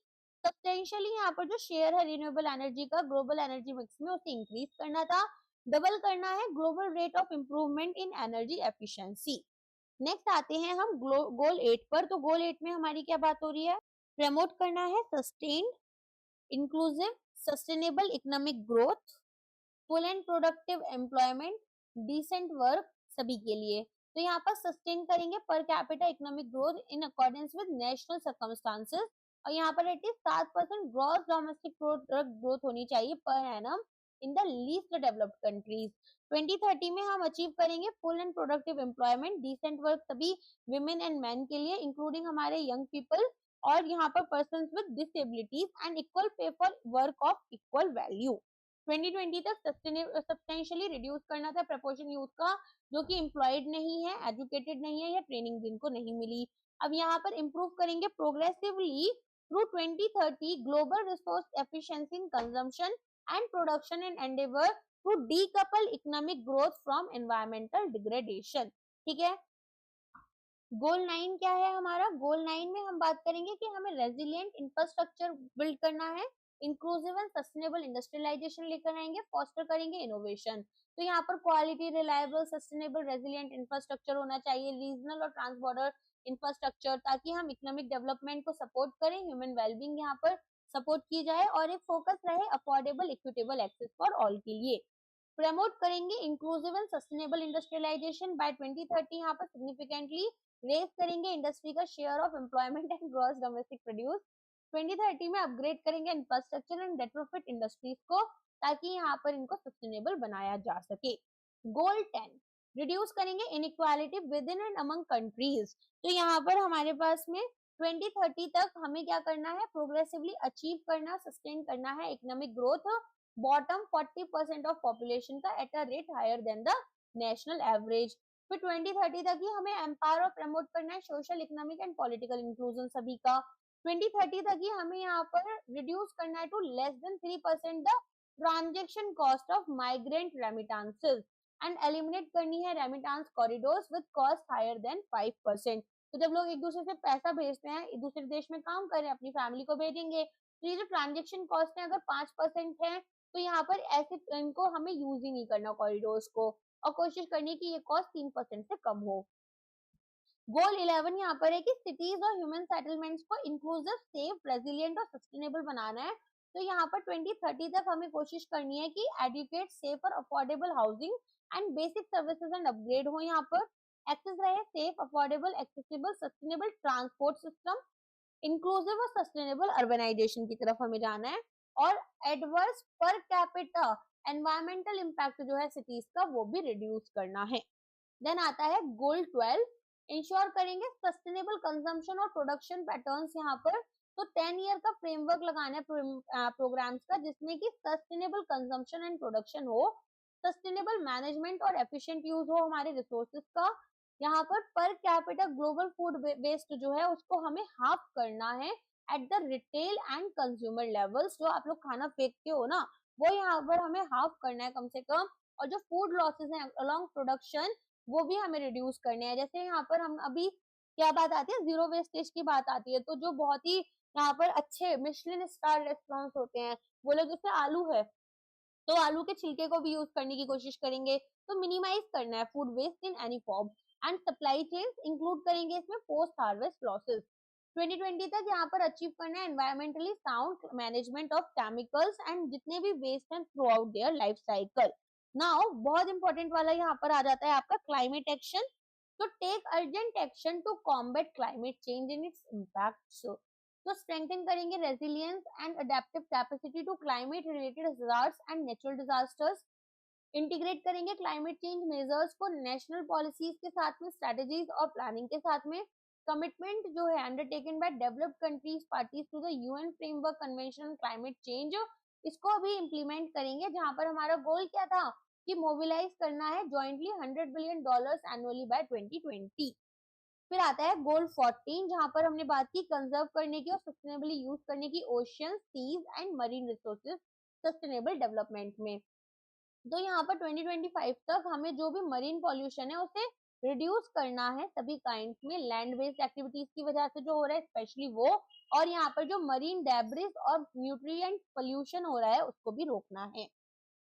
सब्सटेंशियली यहाँ पर जो शेयर है रिन्यूएबल एनर्जी का ग्लोबल एनर्जी मिक्स में, उसे इंक्रीज करना था। डबल करना है global rate of improvement in energy efficiency. Next आते हैं हम गोल 8 पर। तो गोल 8 में हमारी क्या बात हो रही है? प्रमोट करना है sustained, inclusive, sustainable economic growth, full and productive employment, decent work सभी के लिए। तो यहाँ पर सस्टेन करेंगे per capita economic growth in accordance with national circumstances. और यहाँ पर at least 7% gross domestic product growth होनी चाहिए per annum in the least developed countries. 2030 में हम अचीव करेंगे full and productive employment, decent work सभी विमेन एंड मैन के लिए, इंक्लूडिंग हमारे यंग पीपल और यहाँ पर person with disabilities, and equal pay for work of equal value. 2020 तक सब्सटेंशियली रिड्यूस करना था प्रपोर्शन यूथ का जो कि एम्प्लॉयड नहीं है, एजुकेटेड नहीं है या ट्रेनिंग जिनको नहीं मिली। अब यहाँ पर इंप्रूव करेंगे progressively through 2030 global resource efficiency in consumption and production and endeavour to decouple economic growth from environmental degradation. ठीक है, गोल 9 क्या है हमारा? गोल 9 में हम बात करेंगे कि हमें रेजिलिएंट इंफ्रास्ट्रक्चर बिल्ड करना है, इंक्लूसिव एंड सस्टेनेबल इंडस्ट्रियलाइजेशन लेकर आएंगे, फोस्टर करेंगे इनोवेशन। तो यहाँ पर quality, reliable, sustainable, resilient infrastructure होना चाहिए, रीजनल और ट्रांसबॉर्डर इंफ्रास्ट्रक्चर, ताकि हम इकोनॉमिक डेवलपमेंट को सपोर्ट करें, ह्यूमन वेलबींग यहाँ पर सपोर्ट की जाए और एक फोकस रहे affordable equitable access for all के लिए। प्रमोट करेंगे inclusive and sustainable industrialisation by 2030, यहाँ पर सिग्निफिकेंटली रेज करेंगे इंडस्ट्री का share of employment and gross domestic produce. 2030 में अपग्रेड करेंगे इंफ्रास्ट्रक्चर एंड रेट्रोफिट इंडस्ट्रीज को, ताकि यहाँ पर इनको सस्टेनेबल बनाया जा सके। गोल 10, रिड्यूस करेंगे inequality with in and among countries. तो यहाँ पर हमारे पास में 2030 तक हमें क्या करना है? प्रोग्रेसिवली अचीव करना, सस्टेन करना है economic growth bottom 40% of population का at a rate higher than the national average. फिर 2030 तक ही हमें एम्पावर और प्रमोट करना है social, economic and political inclusion सभी का। 2030 तक ही हमें यहाँ पर रिड्यूस करना है to less than 3% the transaction cost of migrant remittances and eliminate करनी है remittance corridors with cost higher than 5%। तो जब लोग एक दूसरे से पैसा भेजते हैं, एक दूसरे देश में काम कर रहे हैं, अपनी फैमिली को भेजेंगे, तो ये जो ट्रांजेक्शन कॉस्ट है अगर 5% है, तो यहाँ पर ऐसे इनको हमें यूज ही नहीं करना कॉरिडोर्स को, और कोशिश करनी कि ये कॉस्ट 3% से कम हो। गोल 11 यहाँ पर है कि सिटीज और ह्यूमन सेटलमेंट्स को इंक्लूसिव, सेफ, रेजिलिएंट और सस्टेनेबल बनाना है। तो यहाँ पर 2030 तक हमें कोशिश करनी है कि एडुकेट, सेफ और affordable housing and basic services and upgrade हो, यहाँ पर एक्सेस रहे safe, affordable, accessible, sustainable transport system, inclusive और सस्टेनेबल अर्बनाइजेशन की तरफ हमें जाना है, और adverse per capita environmental impact जो है सिटीज का वो भी रिड्यूस करना है। देन आता है गोल 12, इंश्योर करेंगे सस्टेनेबल कंजम्पशन और प्रोडक्शन पैटर्न्स यहाँ पर। तो 10 ईयर का फ्रेमवर्क लगाना है प्रोग्राम्स का, जिसमें कि सस्टेनेबल कंजम्पशन एंड प्रोडक्शन हो, सस्टेनेबल मैनेजमेंट और एफिशिएंट यूज हो हमारे रिसोर्सेज का। यहाँ per capita global food waste जो है उसको हमें हाफ करना है at the retail and consumer levels. जो आप लोग खाना फेंकते हो ना, वो यहाँ पर हमें हाफ करना है कम से कम। और जो फूड लॉसेस हैं अलोंग प्रोडक्शन, वो भी हमें रिड्यूस करने हैं। जैसे यहाँ पर हम अभी क्या बात आती है, जीरो वेस्टेज की बात आती है, तो जो बहुत ही यहाँ पर अच्छे मिशेलिन स्टार रेस्टोरेंट्स होते हैं, वो लोग जैसे आलू है तो आलू के छिलके को भी यूज करने की कोशिश करेंगे। तो मिनिमाइज करना है food waste in any form, and supply chain include करेंगे इसमें पोस्ट हार्वेस्ट लॉसेस। 2020 तक यहाँ पर अचीव करना है environmentally sound management of chemicals and जितने भी वेस्ट हैं throughout their life cycle. Now बहुत इंपॉर्टेंट वाला यहाँ पर आ जाता है आपका क्लाइमेट एक्शन। तो take urgent action to combat climate change in its impacts. तो स्ट्रेंथन करेंगे resilience and adaptive capacity to climate related hazards and natural disasters. Integrate करेंगे क्लाइमेट चेंज मेजर्स को नेशनल पॉलिसीज के साथ में, स्ट्रेटेजीज और planning के साथ में। कमिटमेंट जो है undertaken by developed countries parties to the UN framework convention on climate change, इसको अभी इम्प्लीमेंट करेंगे, जहां पर हमारा गोल क्या था कि मोबिलाइज करना है जॉइंटली $100 बिलियन एनुअली बाय 2020। फिर आता है गोल 14, जहां पर हमने बात की कंजर्व करने की और सस्टेनेबली यूज करने की ocean, seas and marine resources sustainable development में। तो यहाँ पर 2025 तक हमें जो भी मरीन पॉल्यूशन है उसे रिड्यूस करना है सभी काइंड में, लैंड बेस्ड एक्टिविटीज की वजह से जो हो रहा है स्पेशली वो, और यहाँ पर जो मरीन डेब्रिस और न्यूट्रिएंट पोल्यूशन हो रहा है उसको भी रोकना है।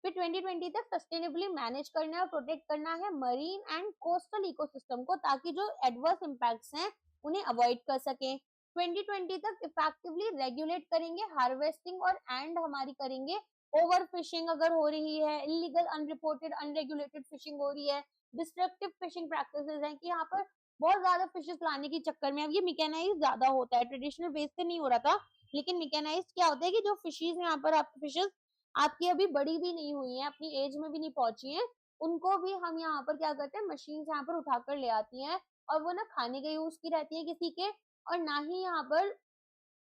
फिर 2020 तक सस्टेनेबली मैनेज करना है और प्रोटेक्ट करना है मरीन एंड कोस्टल इकोसिस्टम को, ताकि जो एडवर्स इम्पैक्ट्स हैं उन्हें अवॉइड कर सकें। 2020 तक इफेक्टिवली रेगुलेट करेंगे हार्वेस्टिंग और एंड हमारी करेंगे ओवर फिशिंग अगर हो रही है, इलीगल अनरिपोर्टेड अनरेगुलेटेड फिशिंग हो रही है, डिस्ट्रक्टिव फिशिंग प्रैक्टिसेस हैं कि यहाँ पर बहुत ज्यादा फिशेस लाने के चक्कर में अब ये मैकेनाइज ज्यादा होता है, ट्रेडिशनल बेस पे नहीं हो रहा था, लेकिन मैकेनाइज क्या होता है कि जो फिशेज यहाँ पर आपकी फिशेज आपकी अभी बड़ी भी नहीं हुई है, अपनी एज में भी नहीं पहुंची है, उनको भी हम यहाँ पर क्या करते हैं मशीन से यहाँ पर उठाकर ले आती हैं, और वो ना खाने के यूज की रहती है किसी के, और ना ही यहाँ पर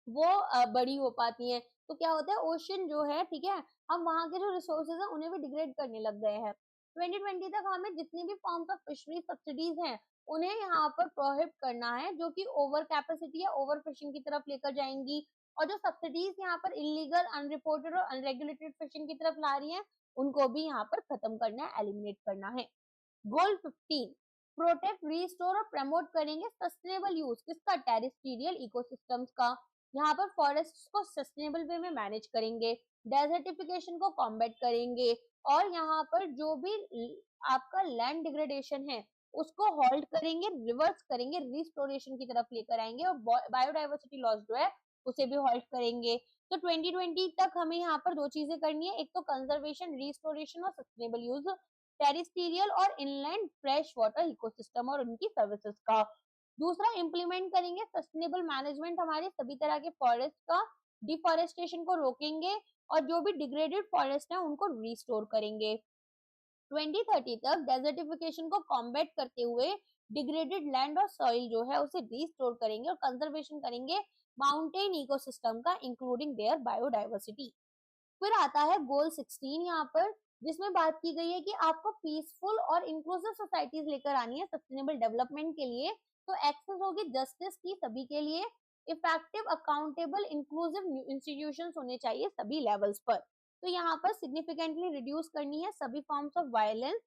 वो बड़ी हो पाती हैं। तो क्या होता है ओशन जो है, ठीक है, हम वहाँ के जो रिसोर्सेज हैं उन्हें भी डिग्रेड करने लग गए हैं। 2020 तक हमें जितनी भी फॉर्म्स ऑफ फिशरी सब्सिडीज हैं उन्हें यहाँ पर प्रोहिबिट करना है, जो कि ओवर कैपेसिटी या ओवर फिशिंग की तरफ लेकर जाएंगी, और जो सब्सिडीज यहाँ पर इलीगल अनरिपोर्टेड और अनरेगुलेटेड फिशिंग की तरफ ला रही है उनको भी यहाँ पर खत्म करना है, एलिमिनेट करना है। गोल 15, प्रोटेक्ट रिस्टोर और प्रमोट करेंगे सस्टेनेबल यूज किसका, टेरेस्ट्रियल इकोसिस्टम्स का। यहाँ पर फॉरेस्ट को सस्टेनेबल वे में मैनेज करेंगे, डेजर्टिफिकेशन को कॉम्बैट करेंगे, और यहाँ पर जो भी आपका लैंड डिग्रेडेशन है उसको हॉल्ट करेंगे, रिवर्स करेंगे, रिस्टोरेशन की तरफ लेकर आएंगे, और बायोडाइवर्सिटी लॉस जो है उसे भी हॉल्ट करेंगे। तो 2020 तक हमें यहाँ पर दो चीजें करनी है, एक तो कंजर्वेशन, रिस्टोरेशन और सस्टेनेबल यूज टेरिस्टीरियल और इनलैंड फ्रेश वाटर इकोसिस्टम और उनकी सर्विसेज का। दूसरा इम्प्लीमेंट करेंगे सस्टेनेबल मैनेजमेंट हमारे सभी तरह के फॉरेस्ट का, डिफॉरेस्टेशन को रोकेंगे, और जो भी डिग्रेडेड फॉरेस्ट है उनको रिस्टोर करेंगे। 2030 तक डेजर्टिफिकेशन को कॉम्बैट करते हुए डिग्रेडेड लैंड और सॉइल जो है उसे रिस्टोर करेंगे और कंजर्वेशन करेंगे माउंटेन इकोसिस्टम का इंक्लूडिंग देयर बायोडाइवर्सिटी। फिर आता है गोल 16 यहाँ पर, जिसमें बात की गई है कि आपको पीसफुल और इंक्लूसिव सोसाइटीज लेकर आनी है सस्टेनेबल डेवलपमेंट के लिए। तो एक्सेस होगी जस्टिस की सभी के लिए, इफेक्टिव अकाउंटेबल इंक्लूसिव इंस्टीट्यूशंस होने चाहिए सभी लेवल्स पर। तो यहाँ पर सिग्निफिकेंटली रिड्यूस करनी है सभी forms of violence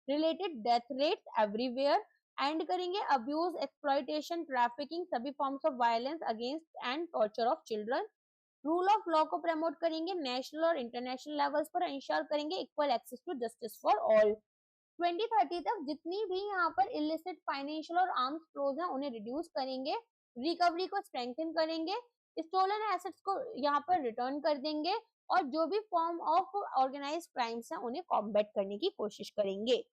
related, death rates everywhere, and करेंगे अब्यूज, एक्सप्लॉइटेशन, ट्रैफिकिंग, सभी forms of violence against and torture of children. Rule of law को प्रमोट करेंगे नेशनल और इंटरनेशनल लेवल्स पर, इंश्योर करेंगे equal access to justice for all. 2030 तक जितनी भी यहाँ पर इलिसिट फाइनेंशियल और आर्म्स फ्लोज हैं उन्हें रिड्यूस करेंगे, रिकवरी को स्ट्रेंथन करेंगे, स्टोलन एसेट्स को यहाँ पर रिटर्न कर देंगे, और जो भी फॉर्म ऑफ ऑर्गेनाइज्ड क्राइम्स हैं उन्हें कॉम्बैट करने की कोशिश करेंगे।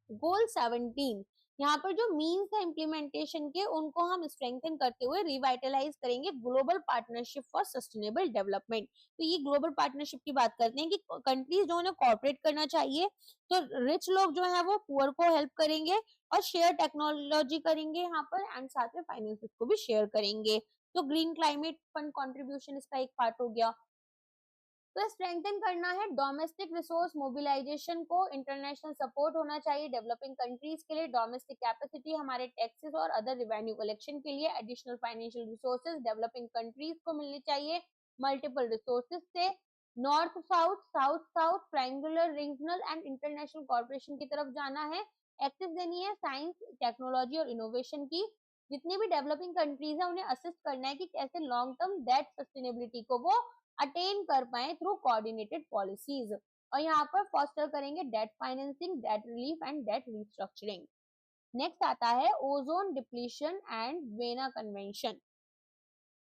गोल 17, यहाँ पर जो मीन्स है इम्प्लीमेंटेशन के उनको हम स्ट्रेंथन करते हुए रिवाइटलाइज करेंगे global partnership for sustainable development. तो ये ग्लोबल पार्टनरशिप की बात करते हैं कि कंट्रीज जो है कॉर्पोरेट करना चाहिए, तो रिच लोग जो है वो पुअर को हेल्प करेंगे और शेयर टेक्नोलॉजी करेंगे यहाँ पर, एंड साथ में फाइनेंसेस को भी शेयर करेंगे। तो ग्रीन क्लाइमेट फंड कॉन्ट्रीब्यूशन इसका एक पार्ट हो गया। तो स्ट्रेंथन करना है डोमेस्टिक रिसोर्स मोबिलाइजेशन को, इंटरनेशनल सपोर्ट होना चाहिए डेवलपिंग कंट्रीज के लिए, डोमेस्टिक कैपेसिटी हमारे टैक्सेस और अदर रिवेन्यू कलेक्शन के लिए, additional financial resources developing countries को मिलने चाहिए मल्टीपल रिसोर्सेज से, north south, south south, triangular, regional and international corporation की तरफ जाना है, एक्सेस देनी है साइंस, टेक्नोलॉजी और इनोवेशन की। जितनी भी डेवलपिंग कंट्रीज है उन्हें असिस्ट करना है कि कैसे लॉन्ग टर्म डेट सस्टेनेबिलिटी को वो अटेन कर पाए थ्रू कोऑर्डिनेटेड पॉलिसीज, और यहाँ पर फॉस्टर करेंगे debt financing, debt relief and debt restructuring. Next आता है ozone depletion and Vienna convention.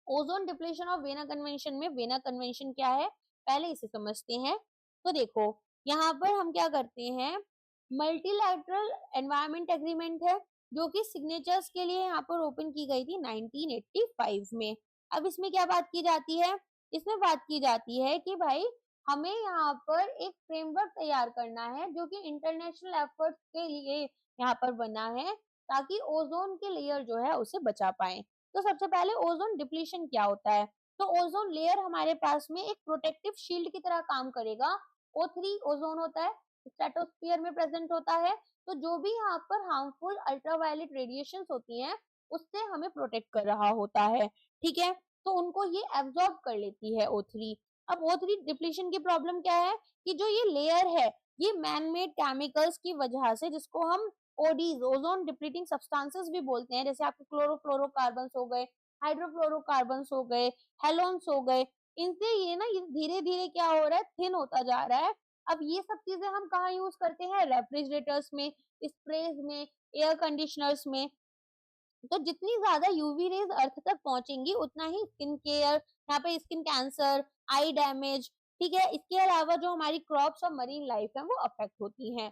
Ozone depletion और वेना कन्वेंशन में वेना कन्वेंशन क्या है, पहले इसे समझते हैं। तो देखो यहाँ पर हम क्या करते हैं, मल्टीलैटरल एनवायरमेंट एग्रीमेंट है जो कि सिग्नेचर्स के लिए यहाँ पर ओपन की गई थी 1985 में। अब इसमें क्या बात की जाती है, इसमें बात की जाती है कि भाई हमें यहाँ पर एक फ्रेमवर्क तैयार करना है जो कि इंटरनेशनल एफर्ट्स के लिए यहाँ पर बना है ताकि ओजोन के लेयर जो है उसे बचा पाए। तो सबसे पहले ओजोन डिप्लीशन क्या होता है, तो ओजोन लेयर हमारे पास में एक प्रोटेक्टिव शील्ड की तरह काम करेगा। O3 ओजोन होता है, स्ट्रेटोस्फीयर में प्रेजेंट होता है, तो जो भी यहाँ पर हार्मफुल अल्ट्रावायलेट रेडिएशंस होती हैं उससे हमें प्रोटेक्ट कर रहा होता है, ठीक है। तो उनको ये एब्जॉर्ब कर लेती है O3। अब O3 डिप्लीशन की प्रॉब्लम क्या है कि जो ये लेयर है ये मैन मेड केमिकल्स की वजह से, जिसको हम ओडीज ओजोन डिप्लीटिंग सब्सटेंसेस भी बोलते हैं, जैसे आपके क्लोरोफ्लोरोकार्बन्स हो गए, हाइड्रोफ्लोरोकार्बन्स हो गए, हेलोन्स हो गए, इनसे ये ना ये धीरे धीरे क्या हो रहा है, थिन होता जा रहा है। अब ये सब चीजें हम कहाँ यूज करते हैं, रेफ्रिजरेटर्स में, स्प्रेज में, एयर कंडीशनर्स में। तो जितनी ज्यादा यूवी रेज अर्थ तक पहुंचेंगी उतना ही स्किन केयर, यहाँ पे स्किन कैंसर, आई डैमेज, ठीक है। इसके अलावा जो हमारी क्रॉप्स और मरीन लाइफ है वो अफेक्ट होती है।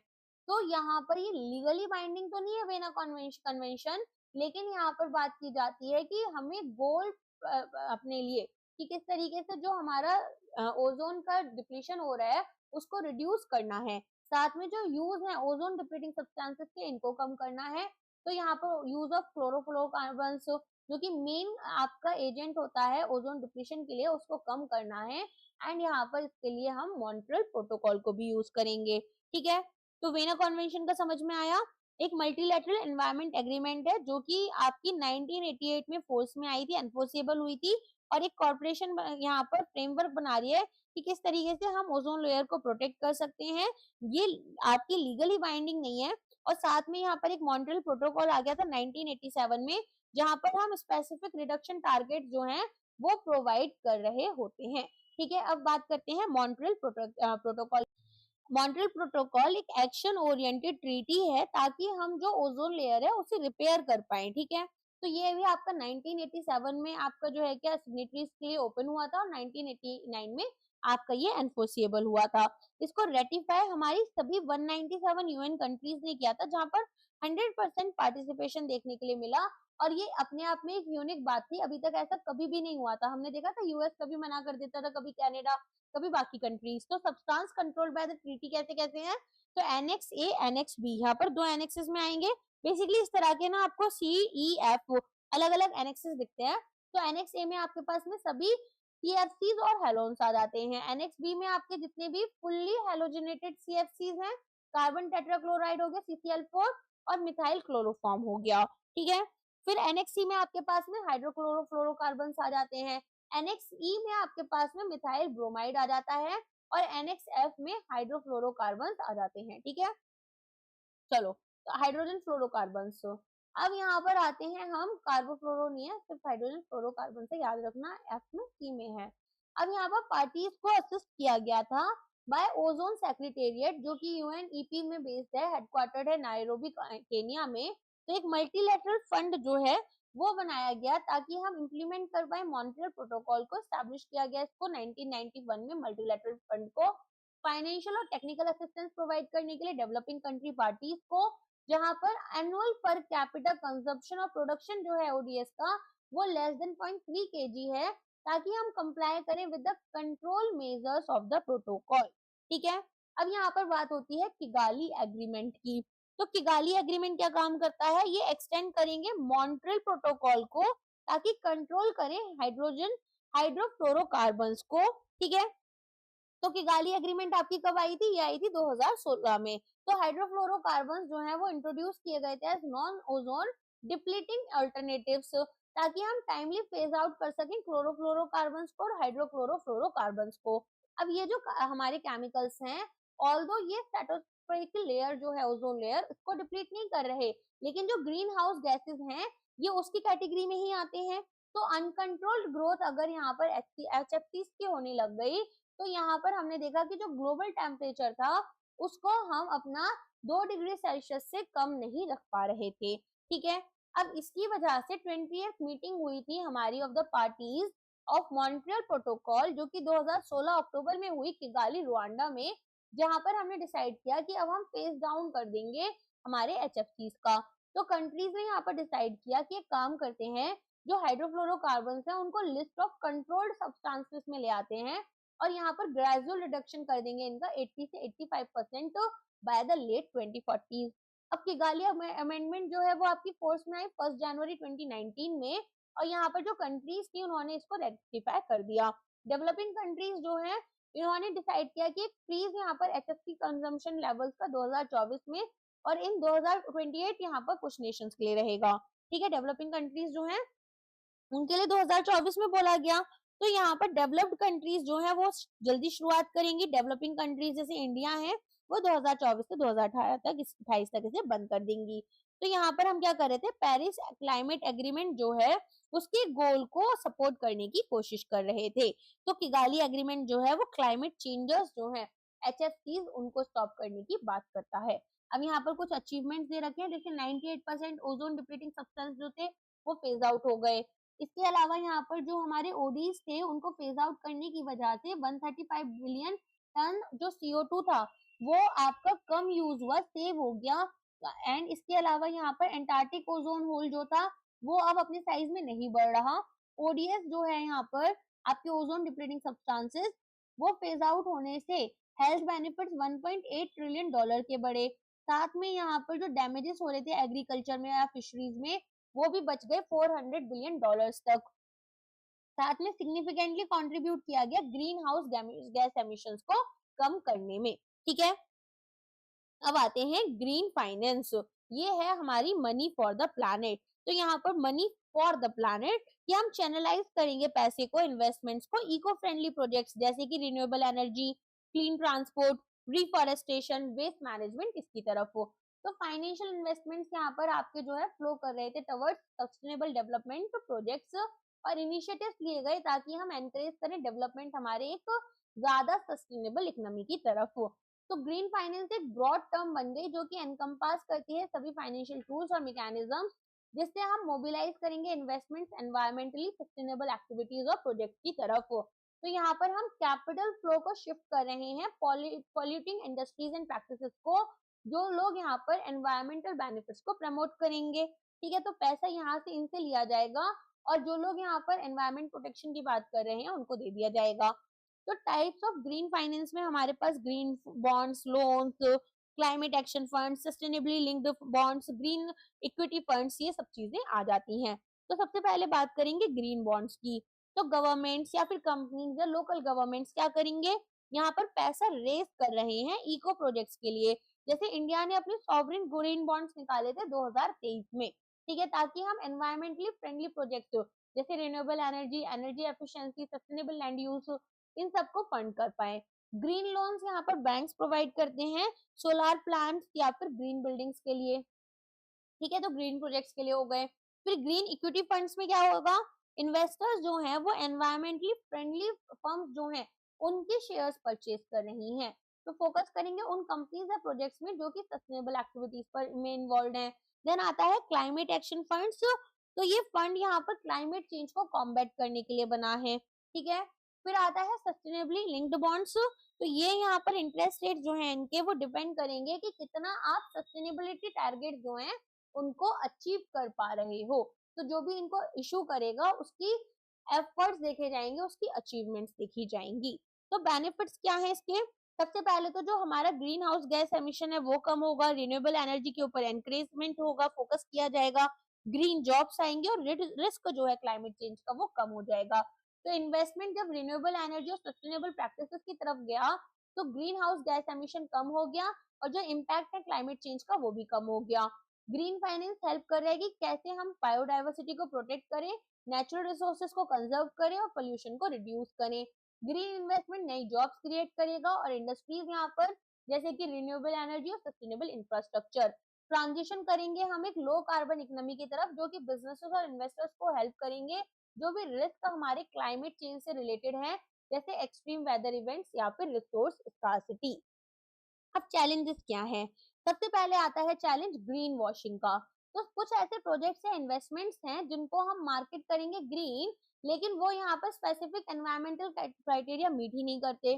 तो यहाँ पर ये लीगली बाइंडिंग तो नहीं है वेना कन्वेंशन, लेकिन यहाँ पर बात की जाती है कि हमें गोल अपने लिए कि किस तरीके से जो हमारा ओजोन का डिप्लीशन हो रहा है उसको रिड्यूस करना है, साथ में जो यूज है ओजोन डिप्लीटिंग सब्सटेंसेस के इनको कम करना है। तो यहाँ पर यूज ऑफ क्लोरोफ्लोरोकार्बन्स जो कि मेन आपका एजेंट होता है ओजोन डिप्लीशन के लिए, उसको कम करना है। एंड यहाँ पर इसके लिए हम मॉन्ट्रियल प्रोटोकॉल को भी यूज करेंगे, ठीक है। तो वेना कन्वेंशन का समझ में आया, एक मल्टीलैटरल एनवायरमेंट एग्रीमेंट है जो कि आपकी 1988 में फोर्स में आई थी, एनफोर्सेबल हुई थी, और एक कॉर्पोरेशन यहाँ पर फ्रेमवर्क बना रही है कि किस तरीके से हम ओजोन लेयर को प्रोटेक्ट कर सकते हैं। ये आपकी लीगली बाइंडिंग नहीं है। और साथ में यहाँ पर एक मॉन्ट्रियल प्रोटोकॉल आ गया था 1987 में, जहां पर हम स्पेसिफिक रिडक्शन टारगेट जो हैं वो प्रोवाइड कर रहे होते हैं, ठीक है। अब बात करते हैं मॉन्ट्रियल प्रोटोकॉल। मॉन्ट्रियल प्रोटोकॉल एक एक्शन ओरिएंटेड ट्रीटी है ताकि हम जो ओजोन लेयर है उसे रिपेयर कर पाए, ठीक है। तो ये भी आपका 1987 में आपका जो है क्या सिग्नेटरीज के लिए ओपन हुआ था, और 1989 में आपका ये एनफोर्सिएबल हुआ था। इसको रेटिफाई हमारी सभी 197 यूएन कंट्रीज ने किया था, जहां पर 100% पार्टिसिपेशन देखने के लिए मिला। और ये अपने आप में एक यूनिक बात थी, अभी तक ऐसा कभी भी नहीं हुआ था। हमने देखा था यूएस कभी मना कर देता था, कभी कनाडा, कभी बाकी कंट्रीज। तो substance controlled by the treaty कैसे कैसे हैं, तो एनेक्स ए एनेक्स बी, यहाँ पर दो एनेक्सेस में आएंगे। बेसिकली इस तरह के ना आपको सी ई एफ अलग अलग एनेक्सेस दिखते हैं। तो एनेक्स ए में आपके पास में सभी सीएफसीज और हेलोन्स आ जाते हैं। एनेक्स बी में आपके जितने भी फुल्ली हेलोजिनेटेड सीएफसीज हैं, कार्बन टेट्राक्लोराइड हो गया CCl4, और मिथाइल क्लोरोफॉर्म हो गया, ठीक है। फिर एनेक्स सी में आपके पास में हाइड्रोक्लोरोफ्लोरोकार्बन आ जाते हैं। एनेक्स ई में आपके पास में मिथाइल ब्रोमाइड आ जाता है, और एनेक्स एफ में हाइड्रोफ्लोरोकार्बन आ जाते हैं, ठीक है। चलो, तो हाइड्रोजन फ्लोरोकार्बन। अब यहाँ पर आते हैं हम, कार्बोफ्लोरो नहीं है, सिर्फ हाइड्रोजन फ्लोरोकार्बन से याद रखना, एफ में सी में है। अब यहाँ पर पार्टीज को असिस्ट किया गया था बाय ओजोन सेक्रेटेरिएट जो कि यूएनईपी में बेस्ड है, हेडक्वार्टर्ड है नायरोबी केनिया में। तो एक मल्टीलेटरल फंड जो है वो बनाया गया ताकि हम इम्प्लीमेंट कर पाए मॉन्ट्रियल प्रोटोकॉल को। एस्टैब्लिश किया गया इसको 1991 में, मल्टीलेटरल फंड को फाइनेंशियल और टेक्निकल असिस्टेंस प्रोवाइड करने के लिए डेवलपिंग कंट्री पार्टीज को, जहां पर एनुअल पर कैपिटा कंजप्शन और प्रोडक्शन जो है ओडीएस का वो लेस देन 0.3 kg है, ताकि हम कंप्लाई करें with the control measures of the protocol, ठीक है। अब यहाँ पर बात होती है किगाली एग्रीमेंट की। तो किगाली एग्रीमेंट क्या काम करता है, ये एक्सटेंड करेंगे मॉन्ट्रियल प्रोटोकॉल को ताकि कंट्रोल करें हाइड्रोजन हाइड्रोफ्लोरोकार्बन्स को, ठीक है। तो किगाली एग्रीमेंट आपकी कब आई थी, ये आई थी 2016 में। तो हाइड्रोफ्लोरोकार्बन जो है वो इंट्रोड्यूस किए गए थे as non ozone depleting alternatives, ताकि हम टाइमली फेज आउट कर सकें क्लोरोफ्लोरोकार्बन को और हाइड्रोक्लोरोफ्लोरोकार्बन को। अब ये जो हमारे केमिकल्स हैं, ऑल्दो ये स्ट्रेटोस्फेरिक लेयर जो है ओजोन लेयर उसको डिप्लीट नहीं कर रहे, लेकिन जो ग्रीन हाउस गैसेज हैं ये उसकी कैटेगरी में ही आते हैं। तो अनकंट्रोल्ड ग्रोथ अगर यहाँ पर HFCs की होने लग गई, तो यहाँ पर हमने देखा कि जो ग्लोबल टेम्परेचर था उसको हम अपना 2 डिग्री सेल्सियस से कम नहीं रख पा रहे थे। ठीक है, अब इसकी वजह से 20th मीटिंग हुई थी हमारी of the parties of Montreal protocol, जो कि 2016 अक्टूबर में हुई किगाली रुआंडा में, जहां पर हमने डिसाइड किया कि अब हम फेस डाउन कर देंगे हमारे एचएफसीज का। तो कंट्रीज ने यहाँ पर डिसाइड किया कि एक काम करते हैं, जो हाइड्रोफ्लोरोकार्बन है उनको लिस्ट ऑफ कंट्रोल्ड सब्सटेंसेस में ले आते हैं और यहाँ पर ग्रेजुअल रिडक्शन कर देंगे इनका 80 से 85% बाय द लेट 2040। अब किगाली अमेंडमेंट जो है वो आपकी फोर्स में आई 1 जनवरी 2019 में, और यहाँ पर जो कंट्रीज थी उन्होंने इसको रेक्टिफाई कर दिया। डेवलपिंग कंट्रीज जो है इन्होंने डिसाइड किया कि फ्रीज यहाँ पर एचएफसी कंजम्पशन लेवल्स का 2024 में, और इन 2028 यहाँ पर कुछ नेशंस के लिए रहेगा। ठीक है, डेवलपिंग कंट्रीज जो है उनके लिए 2024 में बोला गया। तो यहाँ पर डेवलप्ड कंट्रीज जो है वो जल्दी शुरुआत करेंगी, डेवलपिंग कंट्रीज जैसे इंडिया है वो 2024 से 2018 तक 28 तक इसे बंद कर देंगी। तो यहाँ पर हम क्या कर रहे थे, पेरिस क्लाइमेट एग्रीमेंट जो है उसके गोल को सपोर्ट करने की कोशिश कर रहे थे। तो किगाली एग्रीमेंट जो है वो क्लाइमेट चेंजर्स जो है एचएफसीज उनको स्टॉप करने की बात करता है। अब यहाँ पर कुछ अचीवमेंट्स दे रखे हैं, जैसे 98% ओजोन डिप्लीटिंग सब्सटेंस जो थे वो फेज आउट हो गए। इसके अलावा यहाँ पर जो हमारे ओडीज थे उनको फेज आउट करने की वजह से 135 बिलियन टन जो CO2 था वो आपका कम यूज हुआ, सेव हो गया। एंड इसके अलावा यहाँ पर एंटार्क्टिक ओजोन होल जो था वो अब अपने साइज में नहीं बढ़ रहा। ओडीएस जो है यहाँ पर आपके ओजोन डिप्लीटिंग सब्सटेंसेस वो फेज आउट होने से हेल्थ बेनिफिट्स 1.8 ट्रिलियन डॉलर के बढ़े। साथ में यहाँ पर जो डैमेजेस हो रहे थे एग्रीकल्चर में या फिशरीज में वो भी बच गए 400 बिलियन डॉलर्स तक। साथ में सिग्निफिकेंटली कंट्रीब्यूट किया गया ग्रीन हाउस गैस एमिशंस को कम करने में। ठीक है, अब आते हैं ग्रीन फाइनेंस। ये है हमारी मनी फॉर द प्लैनेट। तो यहाँ पर मनी फॉर द प्लैनेट कि हम चैनलाइज करेंगे पैसे को, इन्वेस्टमेंट्स को इको फ्रेंडली प्रोजेक्ट्स जैसे कि renewable energy, clean transport, reforestation, waste management इसकी तरफ हो। तो फाइनेंशियल इन्वेस्टमेंट्स यहाँ पर आपके जो है फ्लो कर रहे थे टवर्ड्स सस्टेनेबल डेवलपमेंट प्रोजेक्ट्स और इनिशिएटिव्स लिए गए ताकि हम एनकरेज करें डेवलपमेंट हमारे एक ज्यादा सस्टेनेबल इकोनॉमी की तरफ हो। तो ग्रीन फाइनेंस एक ब्रॉड टर्म बन गई जो कि एनकम्पास करती है सभी फाइनेंशियल टूल्स और मैकेनिज्म जिससे हम मोबिलाइज करेंगे इन्वेस्टमेंट्स एनवायरमेंटली सस्टेनेबल एक्टिविटीज और प्रोजेक्ट की तरफ हो। तो यहाँ पर हम कैपिटल फ्लो को शिफ्ट कर रहे हैं पॉल्यूटिंग इंडस्ट्रीज एंड प्रैक्टिसेस को, जो लोग यहाँ पर एनवायरमेंटल बेनिफिट्स को प्रमोट करेंगे। ठीक है, तो पैसा यहाँ से इनसे लिया जाएगा और जो लोग यहाँ पर एनवायरमेंट प्रोटेक्शन की बात कर रहे हैं उनको दे दिया जाएगा। तो टाइप्स ऑफ ग्रीन फाइनेंस में हमारे पास green bonds, loans, climate action fund, sustainably linked bonds, green equity funds, ये सब चीजें आ जाती हैं। तो सबसे पहले बात करेंगे ग्रीन बॉन्ड्स की। तो गवर्नमेंट्स या फिर कंपनीज या लोकल गवर्नमेंट्स क्या करेंगे, यहाँ पर पैसा रेज कर रहे हैं इको प्रोजेक्ट्स के लिए। जैसे इंडिया ने अपने सॉवरेन ग्रीन बॉन्ड्स निकाले थे 2023 में। ठीक है, ताकि हम एनवायरमेंटली फ्रेंडली प्रोजेक्ट्स जैसे renewable energy, energy efficiency, sustainable land use, इन सबको फंड कर पाए। ग्रीन लोन्स यहाँ पर बैंक्स प्रोवाइड करते हैं सोलार प्लांट्स या फिर ग्रीन बिल्डिंग्स के लिए। ठीक है, तो ग्रीन प्रोजेक्ट्स के लिए हो गए। फिर ग्रीन इक्विटी फंड्स में क्या होगा, इन्वेस्टर्स जो हैं वो एनवायरमेंटली फ्रेंडली फर्म्स जो हैं उनके शेयर्स परचेज कर रही हैं। तो फोकस करेंगे उन कंपनीज या प्रोजेक्ट्स में जो कि सस्टेनेबल एक्टिविटीज पर में इन्वॉल्व हैं। देन आता है क्लाइमेट एक्शन फंड्स। तो ये फंड यहाँ पर क्लाइमेट चेंज को कॉम्बैट करने के लिए बना है। ठीक है, फिर आता है सस्टेनेबली लिंक्ड बॉन्ड्स। तो ये यहाँ पर इंटरेस्ट रेट जो है इनके वो डिपेंड करेंगे कि कितना आप सस्टेनेबिलिटी टारगेट जो है उनको अचीव कर पा रहे हो। तो जो भी इनको इशू करेगा उसकी एफर्ट्स देखे जाएंगे, उसकी अचीवमेंट्स देखी जाएंगी। तो बेनिफिट्स क्या है इसके, सबसे पहले तो जो हमारा ग्रीन हाउस गैस एमिशन है वो कम होगा, रिन्यूएबल एनर्जी के ऊपर एनकरेजमेंट होगा, फोकस किया जाएगा, ग्रीन जॉब्स आएंगे और रिस्क जो है क्लाइमेट चेंज का वो कम हो जाएगा। तो इन्वेस्टमेंट जब रिन्यूएबल एनर्जी और सस्टेनेबल प्रैक्टिसेस की तरफ गया तो ग्रीन हाउस गैस एमिशन कम हो गया और जो इम्पैक्ट है क्लाइमेट चेंज का वो भी कम हो गया। ग्रीन फाइनेंस हेल्प कर रहा है कि कैसे हम बायोडाइवर्सिटी को प्रोटेक्ट करें, नेचुरल रिसोर्सेज को कंजर्व करें और पोल्यूशन को रिड्यूस करें। ग्रीन इन्वेस्टमेंट नई जॉब्स क्रिएट करेगा और इंडस्ट्रीज यहाँ पर जैसे कि रिन्यूएबल एनर्जी और सस्टेनेबल इंफ्रास्ट्रक्चर ट्रांजिशन करेंगे हम एक लो कार्बन इकोनॉमी की तरफ, जो कि बिजनेसेस और इन्वेस्टर्स को हेल्प करेंगे जो भी रिस्क हमारे क्लाइमेट चेंज से रिलेटेड है, जैसे एक्सट्रीम वेदर इवेंट्स या फिर रिसोर्स स्कार्सिटी। अब चैलेंजेस क्या है? सबसे पहले आता है चैलेंज ग्रीन वॉशिंग का। तो कुछ ऐसे प्रोजेक्ट्स या इन्वेस्टमेंट्स हैं जिनको हम मार्केट करेंगे ग्रीन, लेकिन वो यहाँ पर स्पेसिफिक एनवायरमेंटल क्राइटेरिया मीट ही नहीं करते।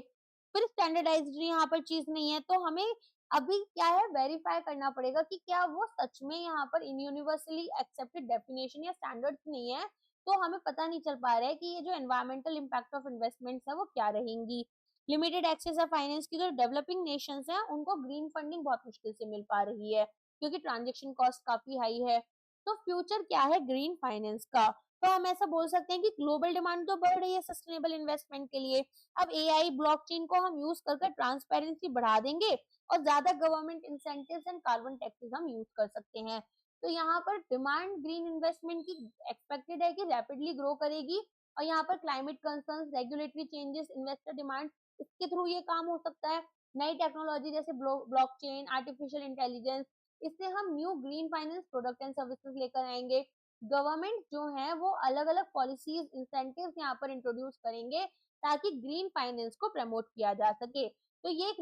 फिर स्टैंडर्डाइज्ड यहाँ पर चीज नहीं है, तो हमें अभी क्या है, वेरीफाई करना पड़ेगा कि क्या वो सच में यहाँ पर इन यूनिवर्सली एक्सेप्टेड डेफिनेशन या स्टैंडर्ड्स नहीं है। तो हमें पता नहीं चल पा रहा है कि ये जो एनवायरमेंटल इम्पैक्ट ऑफ इन्वेस्टमेंट्स है वो क्या रहेंगी। लिमिटेड एक्सेस ऑफ फाइनेंस की जो डेवलपिंग नेशंस हैं उनको ग्रीन फंडिंग बहुत मुश्किल से मिल पा रही है, क्योंकि ट्रांजैक्शन कॉस्ट काफी हाई है। तो फ्यूचर क्या है ग्रीन फाइनेंस का? तो हम ऐसा बोल सकते हैं कि ग्लोबल डिमांड तो बढ़ रही है सस्टेनेबल इन्वेस्टमेंट के लिए। अब एआई ब्लॉकचेन को हम यूज करके ट्रांसपेरेंसी बढ़ा देंगे और ज्यादा government incentives and carbon taxes हम यूज कर सकते हैं। तो यहाँ पर डिमांड ग्रीन इन्वेस्टमेंट की एक्सपेक्टेड है कि रैपिडली ग्रो करेगी, और यहाँ पर climate concerns, regulatory changes, investor demand, इसके थ्रू ये काम हो सकता है। नई टेक्नोलॉजी जैसे ब्लॉकचेन, आर्टिफिशियल इंटेलिजेंस, इससे हम new green finance product and services लेकर आएंगे। गवर्नमेंट जो है वो अलग अलग पॉलिसीज, इंसेंटिव्स यहाँ पर इंट्रोड्यूस करेंगे ताकि ग्रीन फाइनेंस को प्रमोट किया जा सके। तो ये एक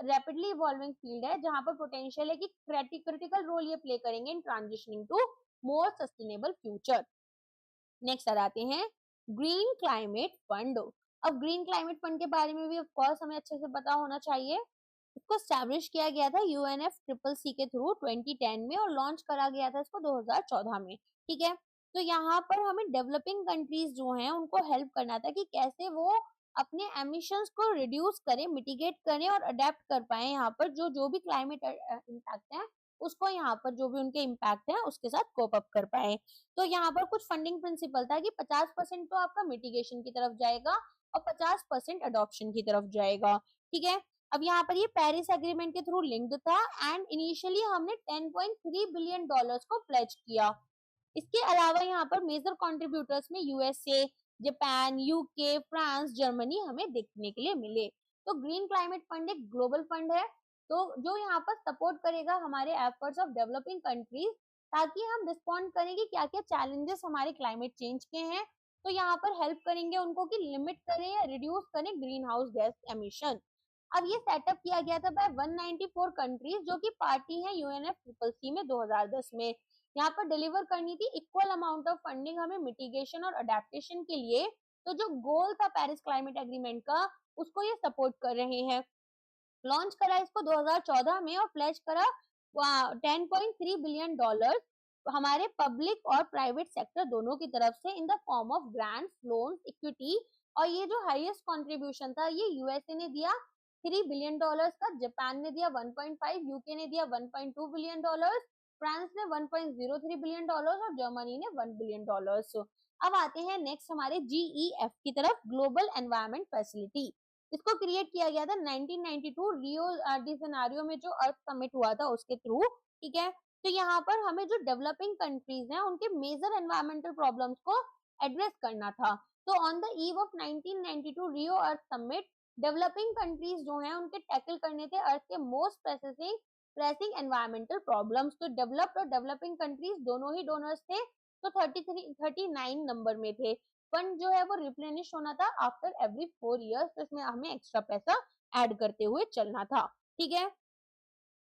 रैपिडली इवॉल्विंग फील्ड है जहां पर पोटेंशियल है कि क्रिटिकल रोल ये प्ले करेंगे in transitioning to more sustainable future. Next आ जाते हैं ग्रीन क्लाइमेट फंड। अब ग्रीन क्लाइमेट फंड के बारे में भी ऑफ कोर्स हमें अच्छे से पता होना चाहिए। इसको स्टैब्लिश किया गया था यूएनएफसीसीसी के थ्रू 2010 में, और लॉन्च करा गया था इसको 2014 में। ठीक है, तो यहाँ पर हमें डेवलपिंग कंट्रीज जो हैं उनको हेल्प करना था कि कैसे वो अपने एमिशंस को रिड्यूस करें, मिटिगेट करें और अडेप्ट कर पाए यहाँ पर जो जो भी क्लाइमेट इम्पैक्ट है उसको, यहाँ पर जो भी उनके इम्पैक्ट है उसके साथ कोप अप कर पाए। तो यहाँ पर कुछ फंडिंग प्रिंसिपल था कि 50% तो आपका मिटिगेशन की तरफ जाएगा और 50% अडॉप्शन की तरफ जाएगा। ठीक है, अब यहाँ पर ये पेरिस एग्रीमेंट के थ्रू लिंक्ड था, एंड इनिशियली हमने 10.3 बिलियन डॉलर्स को प्लेज किया। इसके अलावा यहाँ पर मेजर कंट्रीब्यूटर्स में USA, Japan, UK, France, Germany हमें देखने के लिए मिले। तो ग्रीन क्लाइमेट फंड एक ग्लोबल फंड है, तो जो यहाँ पर सपोर्ट करेगा हमारे एफर्ट्स ऑफ डेवलपिंग कंट्रीज, ताकि हम रिस्पॉन्ड करें कि क्या क्या चैलेंजेस हमारे क्लाइमेट चेंज के हैं। तो यहाँ पर हेल्प करेंगे उनको कि लिमिट करें या रिड्यूस करें ग्रीन हाउस गैस एमिशन। अब ये सेटअप किया गया था बाय 194 कंट्रीज जो कि पार्टी है यूएनएफसीसीसी में 2010 में। यहाँ पर डिलीवर करनी थी इक्वल अमाउंट ऑफ फंडिंग हमें मिटिगेशन और अडेप्टेशन के लिए। तो जो गोल था पेरिस क्लाइमेट एग्रीमेंट का, उसको ये सपोर्ट कर रहे हैं। लॉन्च करा इसको 2014 में और प्लेज करा 10.3 बिलियन डॉलर हमारे पब्लिक और प्राइवेट सेक्टर दोनों की तरफ से in the form of grants, loans, equity. और ये जो हाईएस्ट कंट्रीब्यूशन था ये यूएसए ने दिया 3 बिलियन डॉलर्स का, जापान ने दिया 1.5, यूके ने दिया 1.2 बिलियन डॉलर्स, फ्रांस ने 1.03 बिलियन डॉलर्स और जर्मनी ने 1 बिलियन डॉलर्स। अब आते हैं नेक्स्ट हमारे जीईएफ की तरफ, ग्लोबल एनवायरमेंट फैसिलिटी। इसको क्रिएट किया गया था 1992 रियो डी जेनेरियो में जो अर्थ समिट हुआ था उसके थ्रू। ठीक है, तो यहाँ पर हमें जो डेवलपिंग कंट्रीज हैं उनके मेजर एनवायरमेंटल प्रॉब्लम्स को एड्रेस करना था। तो on the eve of 1992 Rio earth summit, developing countries जो हैं उनके टैकल करने थे अर्थ के मोस्ट प्रेसिंग एनवायरमेंटल प्रॉब्लम्स। तो डेवलप्ड और डेवलपिंग कंट्रीज दोनों ही डोनर्स थे, तो 39 नंबर में थे। फंड जो है वो रिप्लेनिश होना था आफ्टर एवरी 4 इयर्स, तो इसमें हमें एक्स्ट्रा पैसा ऐड करते हुए चलना था। ठीक है,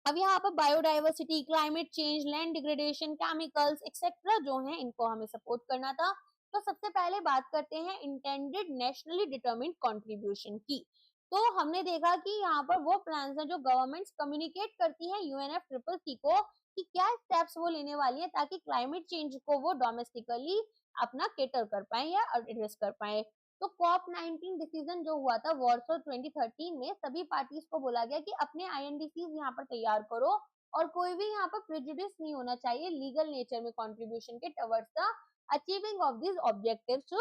अब यहाँ पर biodiversity, climate change, land degradation, chemicals etcetera जो है इनको हमें सपोर्ट करना था। तो सबसे पहले बात करते हैं इंटेंडेड नेशनली डिटरमिन्ड कंट्रीब्यूशन की। तो हमने देखा कि यहाँ पर वो प्लान्स हैं जो गवर्नमेंट्स कम्युनिकेट करती हैं यूएनएफसीसीसी को कि क्या स्टेप्स वो लेने वाली है ताकि क्लाइमेट चेंज को वो डोमेस्टिकली अपना केटर कर पाए या एड्रेस कर पाए। तो कॉप 19 डिसीजन जो हुआ था वॉर्सो 2013 में, सभी पार्टीज को बोला गया कि अपने आईएनडीसीज यहाँ पर तैयार करो और कोई भी यहाँ पर प्रेजुडिस नहीं होना चाहिए लीगल नेचर में कंट्रीब्यूशन के towards the achieving of this objectives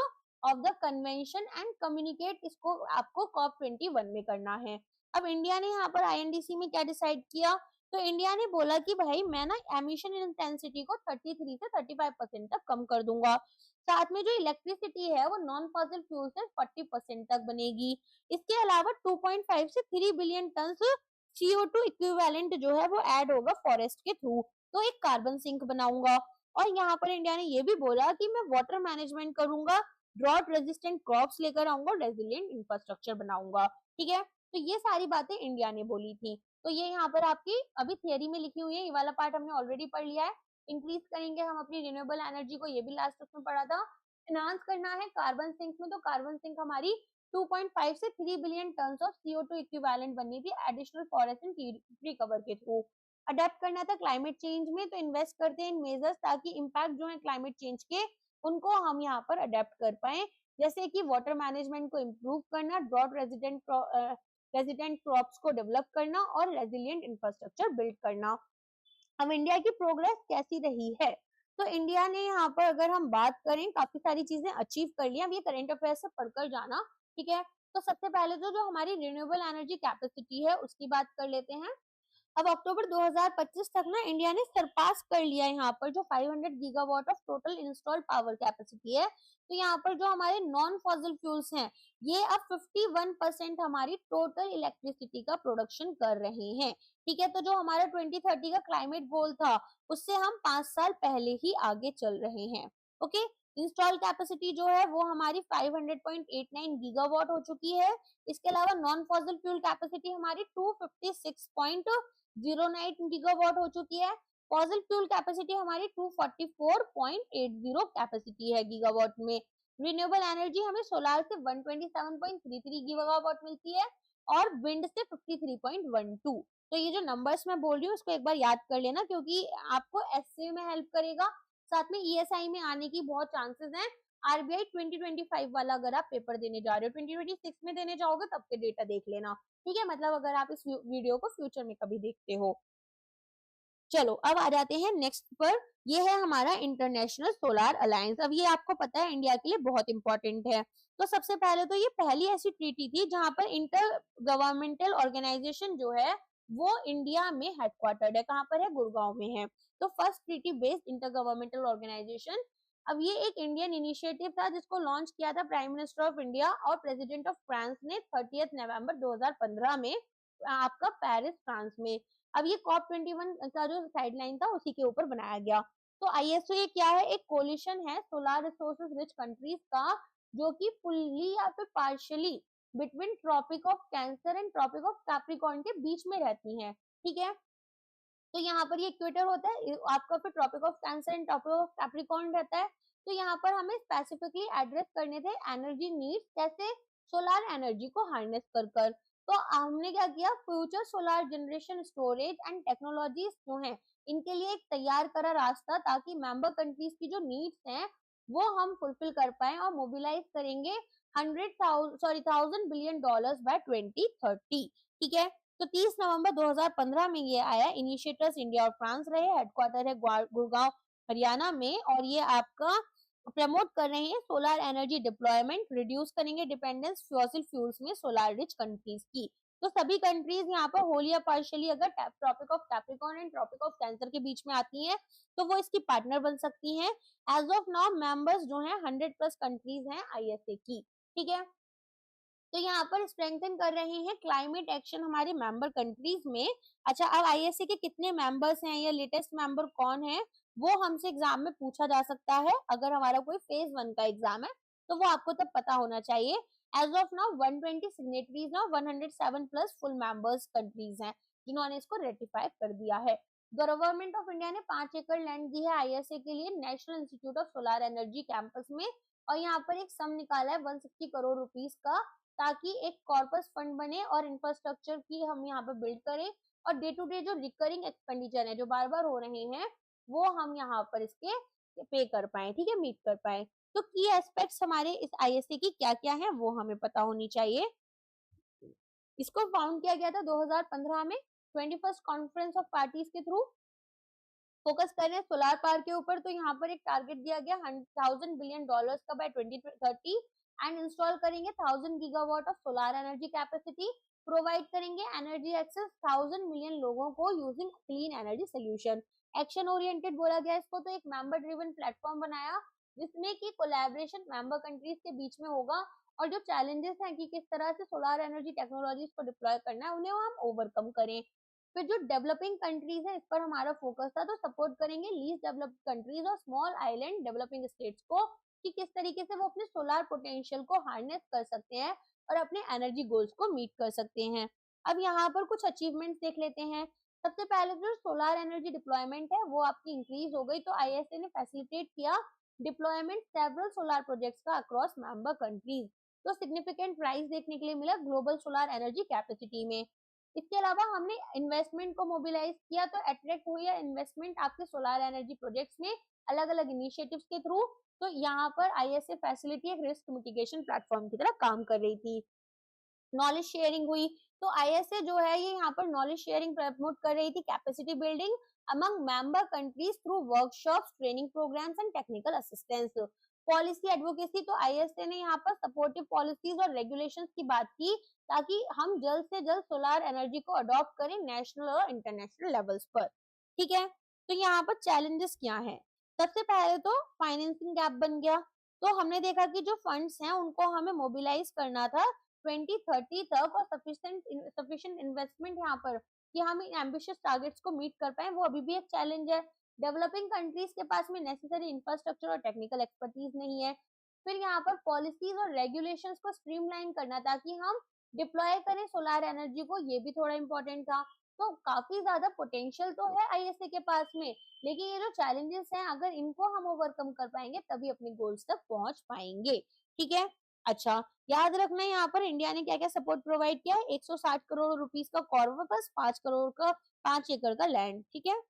of the convention and communicate, इसको आपको कॉप 21 में करना है। अब इंडिया ने यहाँ पर आईएनडीसी में क्या डिसाइड किया? तो इंडिया ने बोला कि भाई मैं ना एमिशन इंटेंसिटी को 33 से 35% तक कम कर दूंगा। साथ में जो इलेक्ट्रिसिटी है वो नॉन फॉसिल फ्यूल से 40% तक बनेगी। इसके अलावा 2.5 से 3 बिलियन टन CO2 इक्विवेलेंट जो है वो ऐड होगा फॉरेस्ट के थ्रू, तो एक कार्बन सिंक बनाऊंगा। और यहाँ पर इंडिया ने ये भी बोला कि मैं वाटर मैनेजमेंट करूंगा, ड्रॉट रेजिस्टेंट क्रॉप्स लेकर आऊंगा, रेजिलिएंट इंफ्रास्ट्रक्चर बनाऊंगा। ठीक है, तो ये सारी बातें इंडिया ने बोली थी। तो ये यहाँ पर आपकी अभी थियरी में लिखी हुई है, ये वाला पार्ट हमने ऑलरेडी पढ़ लिया है। इंक्रीज करेंगे हम अपनी रिन्यूएबल एनर्जी को, ये भी लास्ट उसमें पढ़ा था। एनहांस करना है कार्बन सिंक में, तो कार्बन सिंक हमारी 2.5 से 3 billion ton of CO2 equivalent बननी थी additional forest and tree cover के थ्रू। अडेप्ट करना था क्लाइमेट चेंज में, तो इन्वेस्ट करते हैं इन मेजर्स ताकि इम्पैक्ट जो है क्लाइमेट चेंज के उनको हम यहाँ पर अडेप्ट कर पाए, जैसे कि वाटर मैनेजमेंट को इम्प्रूव करना, ड्रॉट रेजिडेंट क्रॉप्स को डेवलप करना और रेजिलिएंट इंफ्रास्ट्रक्चर बिल्ड करना। अब इंडिया की प्रोग्रेस कैसी रही है, तो इंडिया ने यहाँ पर अगर हम बात करें काफी सारी चीजें अचीव कर ली। अब ये करंट अफेयर से पढ़कर जाना, ठीक है। तो सबसे पहले तो जो हमारी रिन्यूएबल एनर्जी कैपेसिटी है उसकी बात कर लेते हैं। अब अक्टूबर 2025 तक ना इंडिया ने सरपास कर लिया यहाँ पर जो 500 gigawatt of total installed power capacity है। तो यहाँ पर जो हमारे नॉन फॉसिल फ्यूल्स हैं ये अब 51% हमारी टोटल इलेक्ट्रिसिटी का प्रोडक्शन कर रहे हैं, ठीक है। तो जो हमारा 2030 का क्लाइमेट गोल था उससे हम 5 साल पहले ही आगे चल रहे हैं। ओके, इंस्टॉल कैपेसिटी जो है वो हमारी 500.89 गीगावाट हो चुकी है। इसके अलावा नॉन फॉसिल फ्यूल कैपेसिटी हमारी 256.09 गीगावाट हो चुकी है। फॉसिल फ्यूल कैपेसिटी हमारी 244.80 कैपेसिटी है गीगावाट में। रिन्यूएबल एनर्जी हमें सोलार से 127.33 गीगावाट मिलती है और विंड से 53.12। तो ये जो नंबर्स मैं बोल रही हूँ उसको एक बार याद कर लेना क्योंकि आपको एसए में हेल्प करेगा, साथ में ईएसआई में आने की बहुत चांसेस हैं। आरबीआई 2025 वाला अगर आप पेपर देने जा रहे हो 2026 में देने जाओगे तब के डेटा देख लेना, ठीक है। मतलब अगर आप इस वीडियो को फ्यूचर में कभी देखते हो। चलो अब आ जाते हैं नेक्स्ट पर, ये है हमारा इंटरनेशनल सोलार अलायंस। अब ये आपको पता है इंडिया के लिए बहुत इंपॉर्टेंट है। तो सबसे पहले तो ये पहली ऐसी ट्रीटी थी जहां पर इंटर गवर्नमेंटल ऑर्गेनाइजेशन जो है वो इंडिया में हेडक्वार्टर्ड है। कहाँ पर है? गुड़गांव में है। तो first treaty based intergovernmental organisation. अब ये एक इंडियन इनिशिएटिव था जिसको लॉन्च किया था प्राइम मिनिस्टर ऑफ इंडिया और प्रेसिडेंट ऑफ फ्रांस ने 30 नवंबर 2015 में आपका पेरिस फ्रांस में। अब ये कॉप 21 का जो साइडलाइन था उसी के ऊपर बनाया गया। तो आईएसओ ये क्या है? एक कोलिशन है सोलर रिसोर्सेज रिच कंट्रीज का जो कि फुल्ली या फिर partially between Tropic of Cancer and Tropic of Capricorn के बीच में रहती हैं, ठीक है। तो यहाँ पर ये इक्वेटर होता है आपका, फिर Tropic of Cancer and Tropic of Capricorn रहता है। तो यहाँ पर हमें स्पेसिफिकली एड्रेस करने थे एनर्जी नीड्स, कैसे? सोलर एनर्जी को हार्नेस कर कर। तो हमने क्या किया, future solar generation storage and technologies जो हैं इनके लिए एक तैयार करा रास्ता ताकि मेंबर कंट्रीज की जो नीड्स हैं वो हम फुलफिल कर पाए और मोबिलाइज करेंगे 1,000 बिलियन डॉलर्स बाय 2030, ठीक है। तो 30 नवंबर 2015 में ये आया। इनिशिएटर्स इंडिया और फ्रांस रहे, हेडक्वार्टर है गुड़गांव हरियाणा में, और ये आपका प्रमोट कर रहे हैं सोलर एनर्जी डिप्लॉयमेंट, रिड्यूस करेंगे डिपेंडेंस फॉसिल फ्यूल्स में सोलर रिच कंट्रीज की। तो सभी कंट्रीज यहाँ पर होली या पार्शियली अगर Tropic of Capricorn and Tropic of Cancer के बीच में आती हैं तो वो इसकी पार्टनर बन सकती हैं। एज ऑफ नाउ मेंबर्स जो हैं 100+ कंट्रीज हैं आईएसए की, ठीक है। तो यहाँ पर स्ट्रेंथन कर रहे हैं क्लाइमेट एक्शन हमारे मेंबर कंट्रीज में। अच्छा, अब आईएसए के कितने मेंबर्स हैं या लेटेस्ट मेंबर कौन है वो हमसे एग्जाम में पूछा जा सकता है। अगर हमारा कोई फेज 1 का एग्जाम है तो वो आपको तब पता होना चाहिए। एज ऑफ नाउ 120 सिग्नेटरीज ना 107+ फुल मेंबर्स कंट्रीज हैं जिन्होंने इसको रेटिफाई कर दिया है। गवर्नमेंट ऑफ इंडिया ने 5 एकड़ लैंड दी है आईएसए के लिए national institute of solar energy campus में, और यहाँ पर एक सम निकाला है 160 करोड़ रुपीस का ताकि एक कॉर्पस फंड बने और इंफ्रास्ट्रक्चर की हम यहाँ पे बिल्ड करें और डे टू डे जो रिकरिंग एक्सपेंडिचर है जो बार बार हो रहे हैं वो हम यहाँ पर इसके पे कर पाए, ठीक है, मीट कर पाए। तो की एस्पेक्ट्स हमारे इस आईएसए की क्या क्या है वो हमें पता होनी चाहिए। इसको फाउंड किया गया था 2015 में 21st कॉन्फ्रेंस ऑफ पार्टीज के थ्रू। फोकस कर रहे हैं सोलार पावर के ऊपर। तो यहाँ पर एक टारगेट दिया गया 1,000 बिलियन डॉलर्स का बाय 2030 एंड इंस्टॉल करेंगे 1,000 gigawatt of solar energy capacity, provide करेंगे एनर्जी एक्सेस 1,000 मिलियन लोगों को using clean energy solution. Action oriented बोला गया इसको। तो एक मेंबर ड्रिवन प्लेटफॉर्म बनाया जिसमें कि कोलैबोरेशन मेंबर कंट्रीज के बीच में होगा और जो चैलेंजेस हैं कि किस तरह से सोलर एनर्जी टेक्नोलॉजीज को डिप्लॉय करना है उन्हें हम ओवरकम करें। फिर जो डेवलपिंग कंट्रीज है इस पर हमारा फोकस था। तो सपोर्ट करेंगे लीस्ट डेवलप्ड कंट्रीज और स्मॉल आइलैंड डेवलपिंग स्टेट्स को कि किस तरीके से वो अपने सोलर पोटेंशियल को हार्नेस कर सकते हैं और अपने एनर्जी गोल्स को मीट कर सकते हैं। अब यहाँ पर कुछ अचीवमेंट्स देख लेते हैं। सबसे पहले जो सोलर एनर्जी डिप्लॉयमेंट है वो आपकी इंक्रीज हो गई, तो आईएसए ने फैसिलिटेट किया डिप्लॉयमेंट सेवरल सोलर प्रोजेक्ट्स का अक्रॉस मेंबर कंट्रीज। तो सिग्निफिकेंट राइज देखने के लिए मिला ग्लोबल सोलर एनर्जी कैपेसिटी में। इसके अलावा हमने इन्वेस्टमेंट को मोबिलाइज किया, तो अट्रैक्ट हुई है इन्वेस्टमेंट आपके सोलर एनर्जी प्रोजेक्ट्स में अलग अलग इनिशिएटिव्स के थ्रू। तो यहाँ पर आईएसए फैसिलिटी एक रिस्क मिटिगेशन प्लेटफॉर्म की तरह काम कर रही थी। नॉलेज शेयरिंग हुई, तो आईएसए जो है ये यहाँ पर नॉलेज शेयरिंग प्रमोट कर रही थी, capacity building among member countries through workshops, training programmes and technical assistance. Policy advocacy, तो आईएसए ने यहाँ पर सपोर्टिव पॉलिसीज और रेगुलेशंस की बात की ताकि हम जल्द से जल्द सोलर एनर्जी को अडॉप्ट करें नेशनल और इंटरनेशनल लेवल्स पर। ठीक है, तो यहाँ पर चैलेंजेस क्या है? सबसे पहले तो फाइनेंसिंग गैप बन गया। तो हमने देखा कि जो फंड्स हैं उनको हमें मोबिलाइज करना था 2030 तक, और सफिशिएंट इन्वेस्टमेंट यहाँ पर कि हम इन एम्बिशियस टारगेट्स को मीट कर पाए वो अभी भी एक चैलेंज है। डेवलपिंग कंट्रीज के पास में नेसेसरी इंफ्रास्ट्रक्चर और टेक्निकल एक्सपर्टीज नहीं है। फिर यहाँ पर पॉलिसीज और रेगुलेशंस को स्ट्रीमलाइन करना ताकि हम डिप्लॉय करें सोलर एनर्जी को, ये भी थोड़ा इंपॉर्टेंट था। तो काफी ज्यादा पोटेंशियल तो है आईएसए के पास में, लेकिन ये जो चैलेंजेस हैं अगर इनको हम ओवरकम कर पाएंगे तभी अपने गोल्स तक पहुंच पाएंगे। ठीक है, अच्छा याद रखना यहाँ पर इंडिया ने क्या क्या सपोर्ट प्रोवाइड किया है। 160 करोड़ रुपीस का कॉर्पस, 5 करोड़ का 5 एकड़ का लैंड। ठीक है,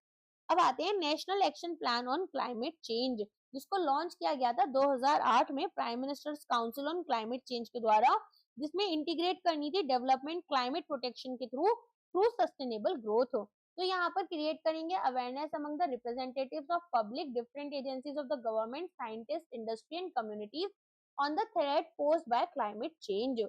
अब आते हैं national action plan on climate change, जिसको लॉन्च किया गया था 2008 में prime ministers council on climate change के द्वारा, जिसमें इंटीग्रेट करनी थी डेवलपमेंट क्लाइमेट प्रोटेक्शन के थ्रू थ्रू सस्टेनेबल ग्रोथ। तो यहाँ पर क्रिएट करेंगे awareness among the representatives of public, different agencies of the government, scientist, industry and communities on the threat posed bye climate change.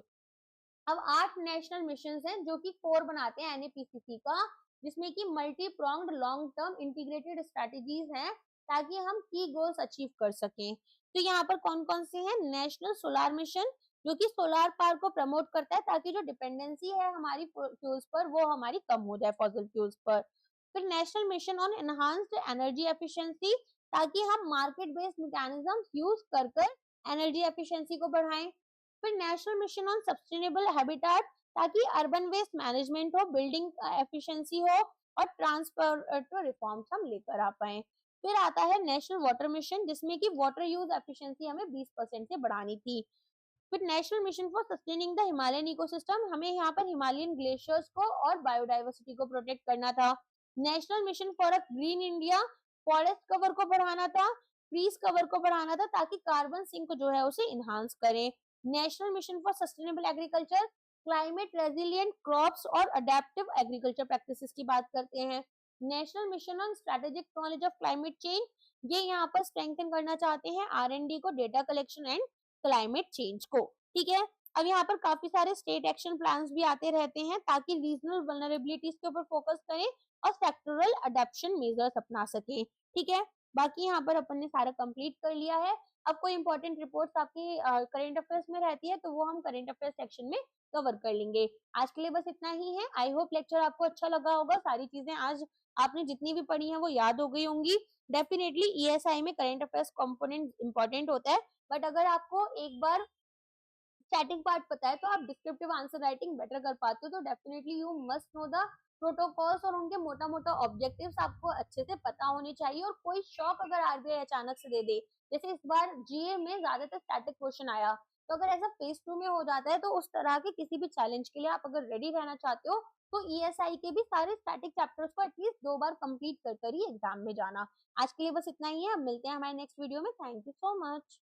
अब 8 national mission हैं जो कि core बनाते हैं एनएपीसीसी का, जिसमें कि multi pronged long term integrated strategies हैं ताकि हम की गोल्स अचीव कर सकें। तो यहाँ पर कौन कौन से हैं? नेशनल सोलर मिशन जो कि सोलर पावर को प्रमोट करता है ताकि जो डिपेंडेंसी है हमारी फ्यूल्स पर वो हमारी कम हो जाए, फॉसिल फ्यूल्स पर। फिर national mission on enhanced energy efficiency, ताकि हम मार्केट बेस्ड मैकेनिज्म यूज कर एनर्जी एफिशिएंसी को बढ़ाएं। फिर national mission on sustainable habitat, ताकि अर्बन वेस्ट मैनेजमेंट हो, बिल्डिंग एफिशिएंसी हो और ट्रांसपोर्ट रिफॉर्म्स हम लेकर आ पाए। फिर आता है नेशनल वाटर मिशन, जिसमें कि वाटर यूज एफिशिएंसी हमें 20% से बढ़ानी थी। फिर national mission for sustaining the Himalayan ecosystem, हमें यहाँ पर हिमालयन ग्लेशियर्स को और बायोडाइवर्सिटी को प्रोटेक्ट करना था। National mission for a green India, forest cover को बढ़ाना था, ट्रीज कवर को बढ़ाना था ताकि कार्बन सिंक जो है उसे इनहांस करें। National mission for sustainable agriculture, climate resilient crops और अडेप्टिव एग्रीकल्चर प्रैक्टिसेस की बात करते हैं। National mission on strategic knowledge of climate change, ये यहाँ पर स्ट्रेंथन करना चाहते हैं आरएनडी को, data collection and climate change को। ठीक है, अब यहाँ पर काफी सारे स्टेट एक्शन प्लान्स भी आते रहते हैं ताकि रीजनल वल्नरेबिलिटीज के ऊपर फोकस करें और सेक्टोरल अडॉप्शन मेजर्स अपना सकें। ठीक है, बाकी यहाँ पर अपन ने सारा कंप्लीट कर लिया है। अब कोई इंपॉर्टेंट रिपोर्ट्स आपकी करंट अफेयर्स में रहती है तो वो हम करंट अफेयर्स सेक्शन में कवर कर लेंगे। आज के लिए बस इतना ही है। आई होप लेक्चर आपको अच्छा लगा होगा, सारी चीजें आज आपने जितनी भी पढ़ी हैं वो याद हो गई होंगी। डेफिनेटली ईएसआई में करंट अफेयर्स कंपोनेंट इंपॉर्टेंट होता है, बट अगर आपको एक बार स्टैटिक पार्ट पता है तो आप डिस्क्रिप्टिव आंसर राइटिंग बेटर कर पाते हो। तो definitely you must know the protocols और उनके मोटा मोटा ऑब्जेक्टिव्स आपको अच्छे से पता होने चाहिए। और कोई शॉक अगर आरबीआई अचानक से दे दे, जैसे इस बार जीए में ज्यादातर स्टैटिक क्वेश्चन आया, तो अगर ऐसा फेज 2 में हो जाता है तो उस तरह के किसी भी चैलेंज के लिए आप अगर रेडी रहना चाहते हो तो ईएसआई के भी सारे स्टैटिक चैप्टर्स को एटलीस्ट 2 बार कंप्लीट कर ही एग्जाम में जाना। आज के लिए बस इतना ही है, अब मिलते हैं हमारे नेक्स्ट वीडियो में। Thank you so much.